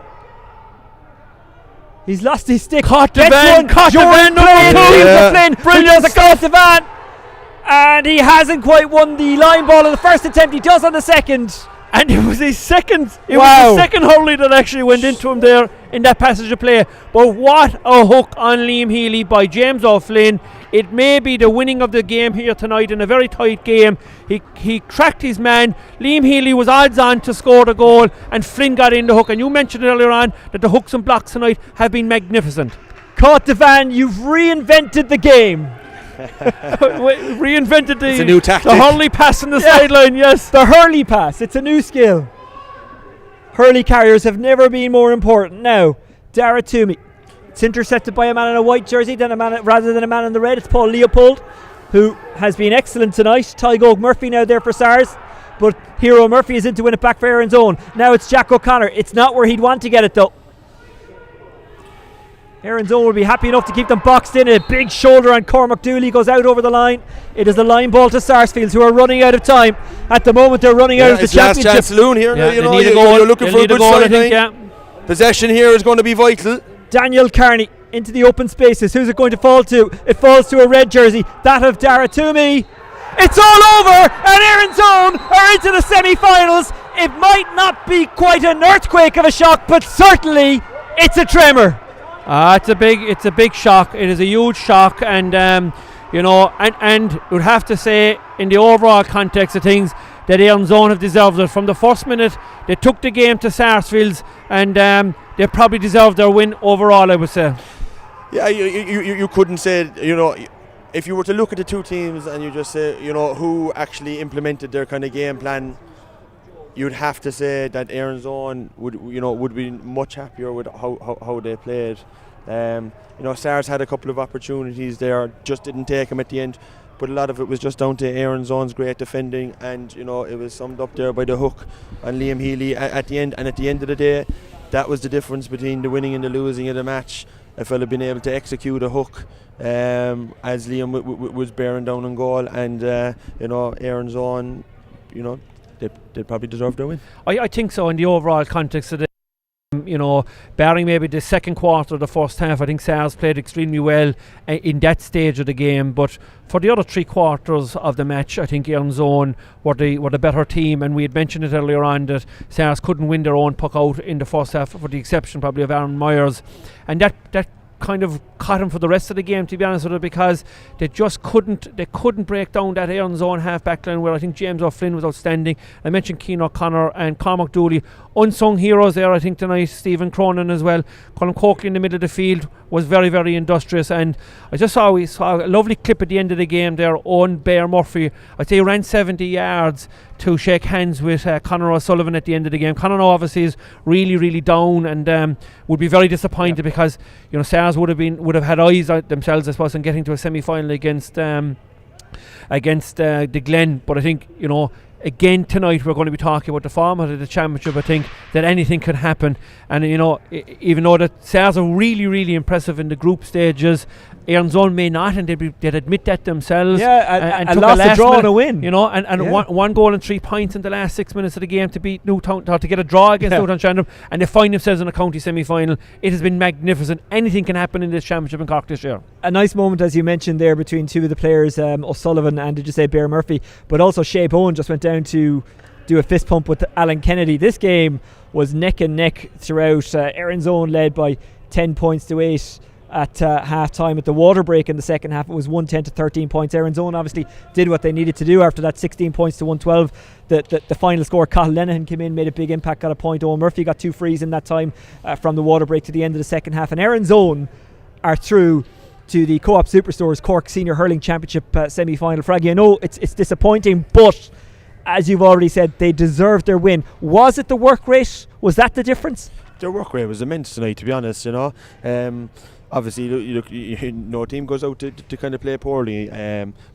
He's lost his stick. Caught the van. Caught the van. Flynn. Brilliant across the van. And he hasn't quite won the line ball on the first attempt. He does on the second. And it was his second. It was the second hurley that actually went into him there in that passage of play. But what a hook on Liam Healy by James O'Flynn. It may be the winning of the game here tonight in a very tight game. He cracked his man. Liam Healy was odds on to score the goal, and Flynn got in the hook. And you mentioned earlier on that the hooks and blocks tonight have been magnificent. Caught the van. You've reinvented the game. Reinvented it's a new tactic. The hurley pass on the sideline, yes. The hurley pass, it's a new skill. Hurley carriers have never been more important. Now, Dara Toomey. It's intercepted by a man in a white jersey rather than a man in the red. It's Paul Leopold, who has been excellent tonight. Tygo Murphy now there for Sars, but Hero Murphy is in to win it back for Erin's own. Now it's Jack O'Connor. It's not where he'd want to get it though. Erin's own will be happy enough to keep them boxed in. A big shoulder on Cormac Dooley goes out over the line. It is the line ball to Sarsfields, who are running out of time. At the moment, they're running out of the championship. Last chance saloon here. Yeah, you're looking for a good sideline. Possession here is going to be vital. Daniel Carney into the open spaces. Who's it going to fall to? It falls to a red jersey, that of Dara Toomey. It's all over, and Erin's own are into the semi-finals. It might not be quite an earthquake of a shock, but certainly it's a tremor. It's a big shock. It is a huge shock, and and would have to say, in the overall context of things, that Erin's own have deserved it. From the first minute, they took the game to Sarsfields, and they probably deserved their win overall, I would say. Yeah, you couldn't say, if you were to look at the two teams and you just say, who actually implemented their kind of game plan, you'd have to say that Erin's own would be much happier with how they played. Sars had a couple of opportunities there, just didn't take them at the end, but a lot of it was just down to Erin's own's great defending, and it was summed up there by the hook and Liam Healy at the end. And at the end of the day, that was the difference between the winning and the losing of the match. A fella being able to execute a hook as Liam was bearing down on goal, and Erin's own, they probably deserve their win. I think so in the overall context of the barring maybe the second quarter of the first half. I think Sars played extremely well in that stage of the game, but for the other 3 quarters of the match, I think Erin's own were the better team, and we had mentioned it earlier on that Sars couldn't win their own puck out in the first half, for the exception probably of Aaron Myers, and that kind of caught him for the rest of the game, to be honest with you, because they just couldn't break down that Erin's own half back line, where I think James O'Flynn was outstanding. I mentioned Cian O'Connor and Cormac Dooley, unsung heroes there I think tonight. Stephen Cronin as well. Colin Coakley in the middle of the field was very, very industrious, and we saw a lovely clip at the end of the game there. Owen Bear Murphy, I'd say he ran 70 yards to shake hands with Conor O'Sullivan at the end of the game. Conor obviously is really, really down, and would be very disappointed because Sars would have had eyes out themselves, I suppose, on getting to a semi-final against the Glen. But I think again tonight we're going to be talking about the format of the championship. I think that anything could happen, and even though that Sars are really, really impressive in the group stages, Erin's own may not, and they'd admit that themselves. Yeah, and took lost a draw and a win. And one goal and 3 points in the last 6 minutes of the game to beat Newtown, or to get a draw against Newtown Shandrum, and they find themselves in a county semi-final. It has been magnificent. Anything can happen in this championship in Cork this year. A nice moment, as you mentioned there, between two of the players, O'Sullivan and, did you say, Bear Murphy, but also Shea Bowen just went down to do a fist pump with Alan Kennedy. This game was neck and neck throughout. Erin's own led by 10 points to 8 at half time. At the water break in the second half, it was 110 to 13 points. Erin's own obviously did what they needed to do after that, 16 points to 112. The final score, Cathal Lenihan came in, made a big impact, got a point. Owen Murphy got 2 frees in that time from the water break to the end of the second half, and Erin's own are through to the Co-op Superstores Cork Senior Hurling Championship semi-final. Fraggy, I know it's disappointing, but as you've already said, they deserved their win. Was it the work rate? Was that the difference? Their work rate was immense tonight, to be honest. obviously, no team goes out to kind of play poorly.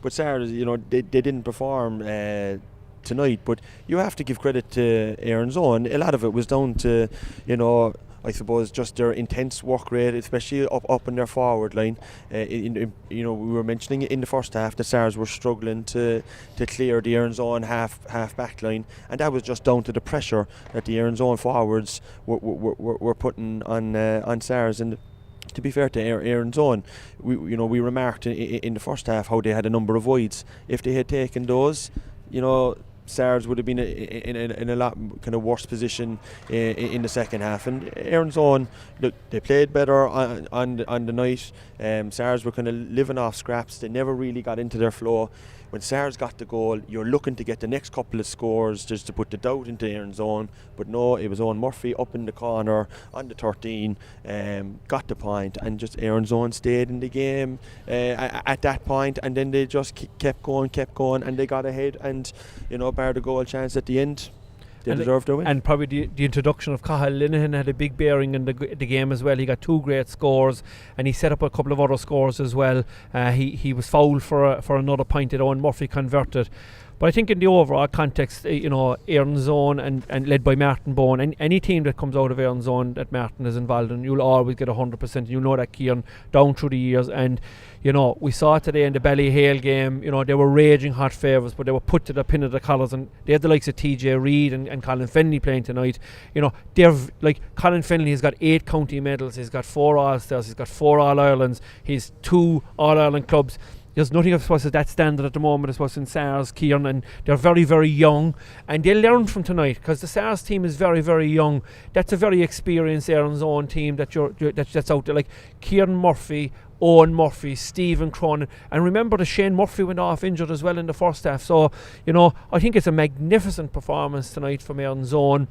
But Sars, they didn't perform tonight. But you have to give credit to Erins own. A lot of it was down to, I suppose, just their intense work rate, especially up in their forward line. We were mentioning in the first half the Sars were struggling to clear the Erins own half back line, and that was just down to the pressure that the Erins own forwards were putting on Sars. And to be fair to Erins own, we remarked in the first half how they had a number of wides. If they had taken those, Sars would have been in a lot kind of worse position in the second half. And Erins own, look, they played better on the night. Sars were kind of living off scraps. They never really got into their flow. When Sars got the goal, you're looking to get the next couple of scores just to put the doubt into Erins own. But no, it was Owen Murphy up in the corner on the 13, got the point, and just Erins own stayed in the game at that point, and then they just kept going, and they got ahead, and bar the goal chance at the end, they deserved to win. And probably the introduction of Cathal Linehan had a big bearing in the game as well. He got 2 great scores, and he set up a couple of other scores as well. He was fouled for another point that Owen Murphy converted. But I think in the overall context, Erins own and led by Martin Bowen, and any team that comes out of Erins own that Martin is involved in, you'll always get 100%. You know that, Ciaran, down through the years. And we saw today in the Ballyhale game, they were raging hot favourites, but they were put to the pin of the collars, and they had the likes of TJ Reid and Colin Fennelly playing tonight. They're like, Colin Fennelly has got 8 county medals, he's got 4 All-Stars, he's got 4 All-Irelands, he's 2 All-Ireland clubs. There's nothing, I suppose, at that standard at the moment, I suppose, in Sars, Ciaran, and they're very, very young, and they learn from tonight, because the Sars team is very, very young. That's a very experienced Erins own team that's out there, like Ciaran Murphy, Owen Murphy, Stephen Cronin, and remember that Shane Murphy went off injured as well in the first half. So, I think it's a magnificent performance tonight from Erins own.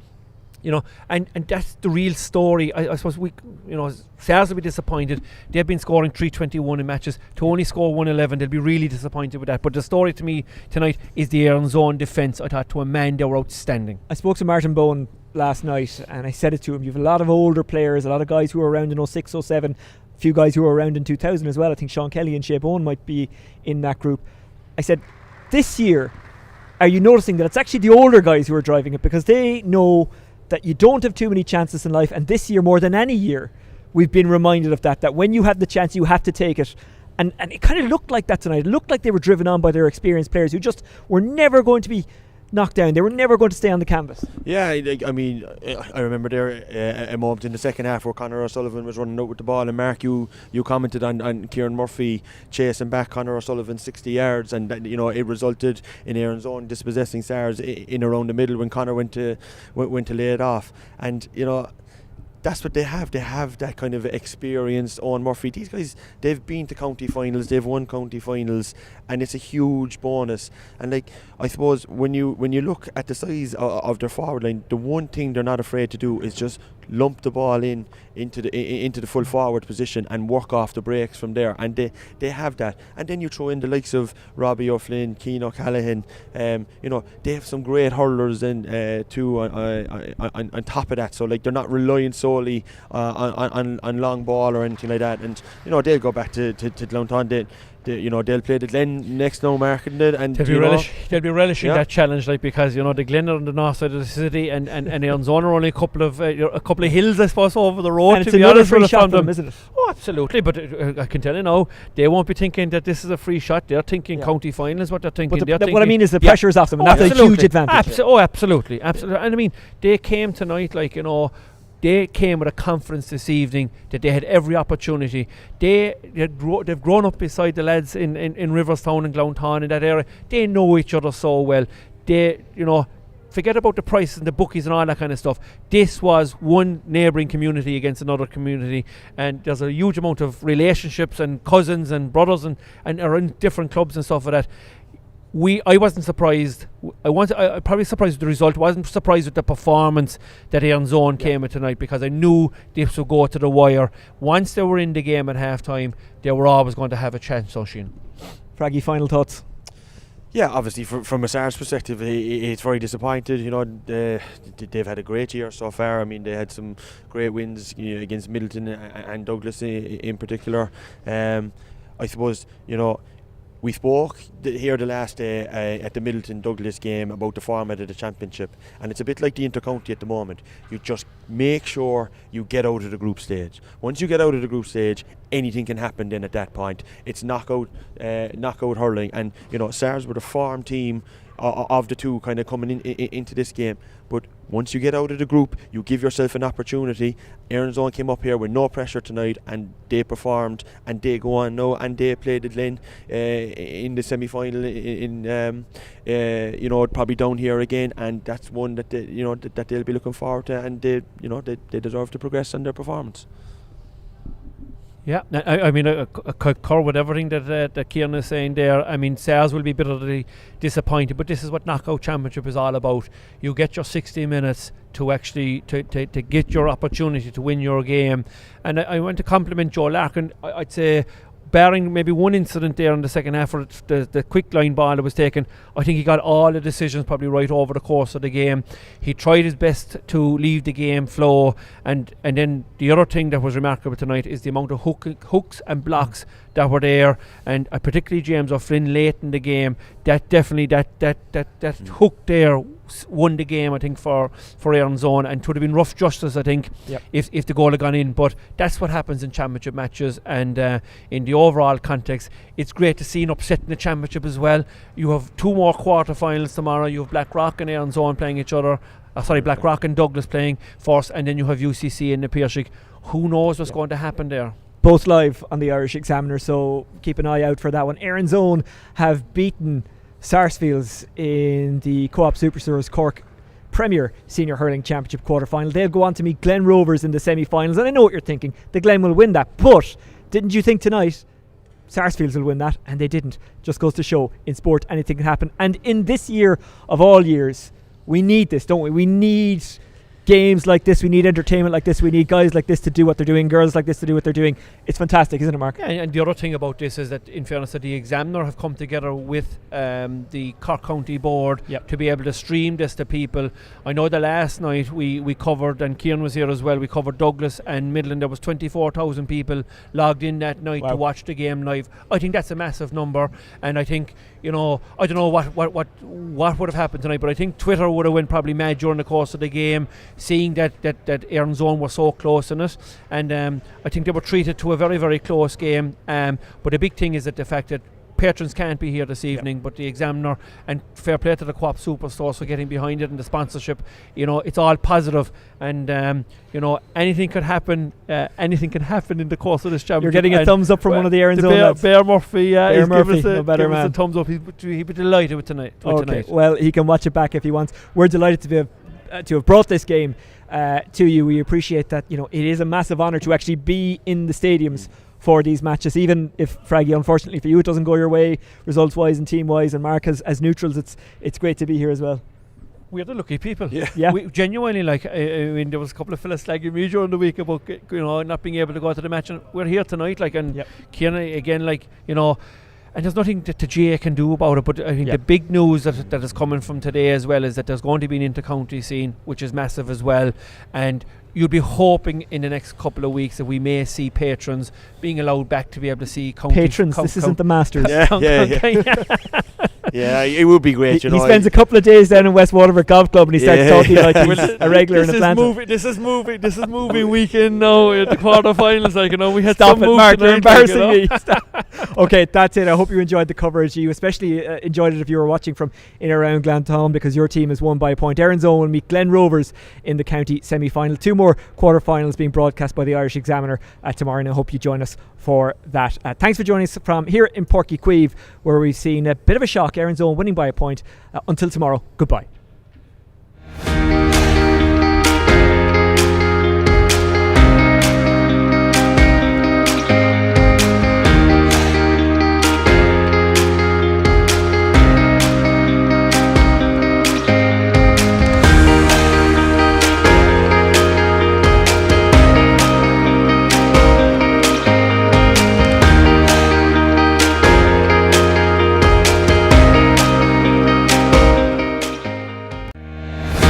And that's the real story. I suppose Sars will be disappointed. They've been scoring 321 in matches. To only score 111, they'll be really disappointed with that. But the story to me tonight is the Erins own defence. I thought, to a man, they were outstanding. I spoke to Martin Bowen last night, and I said it to him. You have a lot of older players, a lot of guys who were around in 06, 07, a few guys who were around in 2000 as well. I think Sean Kelly and Shea Bowen might be in that group. I said, this year, are you noticing that it's actually the older guys who are driving it, because they know that you don't have too many chances in life, and this year more than any year we've been reminded of that when you have the chance you have to take it, and it kind of looked like that tonight. It looked like they were driven on by their experienced players who just were never going to be knocked down. They were never going to stay on the canvas. Yeah, I remember there a moment in the second half where Conor O'Sullivan was running out with the ball, and Mark, you commented on Ciaran Murphy chasing back Conor O'Sullivan 60 yards, and it resulted in Erins own dispossessing Sars in around the middle when Conor went to lay it off. And that's what they have. They have that kind of experience. Owen Murphy, these guys, they've been to county finals, they've won county finals, and it's a huge bonus. And I suppose when you look at the size of their forward line, the one thing they're not afraid to do is just lump the ball into the full forward position and work off the breaks from there. And they have that. And then you throw in the likes of Robbie O'Flynn, Cian O'Callaghan. They have some great hurlers too on top of that. So they're not relying solely on long ball or anything like that. And they'll go back to Glounthaune. They'll play the Glen next now, Mark, and they'll be relishing that challenge, because the Glen are on the north side of the city, and Erins own are only a couple of hills, I suppose, over the road. And to it's be another honest, free shot for them, isn't it? Oh, absolutely. But I can tell you now, they won't be thinking that this is a free shot. They're thinking county final is what they're thinking. But what I mean is the pressure is off them, and that's a huge advantage. Absolutely. And I mean, they came tonight they came with a confidence this evening that they had every opportunity. They've grown up beside the lads in Riverstown and Glounthaune, in that area. They know each other so well. They, forget about the prices and the bookies and all that kind of stuff. This was one neighbouring community against another community, and there's a huge amount of relationships and cousins and brothers and are in different clubs and stuff like that. I wasn't surprised. I probably surprised with the result. I wasn't surprised with the performance that Erins own came with tonight, because I knew this would go to the wire. Once they were in the game at half time, they were always going to have a chance. Sheen. Fraggy, final thoughts? Yeah, obviously from a Sars perspective, it's very disappointed. They've had a great year so far. I mean, they had some great wins against Middleton and Douglas in particular. I suppose we spoke here the last day at the Middleton Douglas game about the format of the championship, and it's a bit like the intercounty at the moment. You just make sure you get out of the group stage. Once you get out of the group stage, anything can happen then at that point. It's knockout hurling, and Sars were the form team of the two kind of coming into this game. But once you get out of the group, you give yourself an opportunity. Erins came up here with no pressure tonight, and they performed, and they go on now, and they played the Glen in the semi-final probably down here again, and that's one that that they'll be looking forward to, and they deserve to progress on their performance. Yeah, I mean, I concur with everything that Kieran is saying there. I mean, Sars will be bitterly disappointed, but this is what Knockout Championship is all about. You get your 60 minutes to actually to get your opportunity to win your game. And I want to compliment Joe Larkin. I'd say, barring maybe one incident there in the second half, where the quick line ball that was taken, I think he got all the decisions probably right over the course of the game. He tried his best to leave the game flow, and then the other thing that was remarkable tonight is the amount of hooks and blocks that were there, and particularly James O'Flynn late in the game. That definitely that hook there won the game, I think, for Erins, and it would have been rough justice, I think, if the goal had gone in. But that's what happens in championship matches, and in the overall context, it's great to see an upset in the championship as well. You have two more quarter-finals tomorrow. You have Blackrock and Erins playing each other. Blackrock and Douglas playing first, and then you have UCC and the Piershick. Who knows what's going to happen there? Both live on the Irish Examiner, so keep an eye out for that one. Erins have beaten Sarsfields in the Co-op Superstores Cork Premier Senior Hurling Championship quarter-final. They'll go on to meet Glen Rovers in the semi-finals, and I know what you're thinking, the Glen will win that, but didn't you think tonight Sarsfields will win that? And they didn't. Just goes to show, in sport anything can happen, and in this year of all years, we need this, don't we? We need games like this, we need entertainment like this, we need guys like this to do what they're doing, girls like this to do what they're doing. It's fantastic, isn't it, Mark? Yeah, and the other thing about this is that, in fairness, that the Examiner have come together with the Cork County Board to be able to stream this to people. I know that last night we covered, and Kieran was here as well, we covered Douglas and Midland. There was 24,000 people logged in that night to watch the game live. I think that's a massive number, and I think, I don't know what would have happened tonight, but I think Twitter would have went probably mad during the course of the game, seeing that Erins were so close in it, and I think they were treated to a very, very close game. But the big thing is that the fact that patrons can't be here this evening, but the Examiner, and fair play to the Co-op Superstores for getting behind it, and the sponsorship, it's all positive, and anything could happen. Anything can happen in the course of this championship. You're getting a thumbs up from one of the Erins lads. Bear Murphy, Bear Murphy, no better man. Man. A thumbs up. He'd be delighted with tonight. Well, he can watch it back if he wants. We're delighted to have brought this game to you. We appreciate that. It is a massive honour to actually be in the stadiums for these matches, even if, Fraggy, unfortunately for you, it doesn't go your way results wise and team wise, and Mark as neutrals, it's great to be here as well. We're the lucky people. Yeah. We genuinely, I mean, there was a couple of fellas slagging me during the week about not being able to go to the match, and we're here tonight, and Kieran again, and there's nothing that the GA can do about it. But I think the big news that is coming from today as well is that there's going to be an inter-county scene, which is massive as well. And you'll be hoping in the next couple of weeks that we may see patrons being allowed back to be able to see county. Patrons, this isn't the Masters. Yeah, it would be great. He spends a couple of days down in West Waterford Golf Club, and he starts talking like he's a regular in Atlanta. This is moving weekend now at the quarterfinals. We had Stop some it, Mark. You're embarrassing me. me. Okay, that's it. I hope you enjoyed the coverage. You especially enjoyed it if you were watching from in and around Glantown, because your team has won by a point. Erins will meet Glen Rovers in the county semi-final. 2 more quarterfinals being broadcast by the Irish Examiner tomorrow, and I hope you join us for that. Thanks for joining us from here in Porky Queeve, where we've seen a bit of a shock. Erins winning by a point. Until tomorrow, goodbye.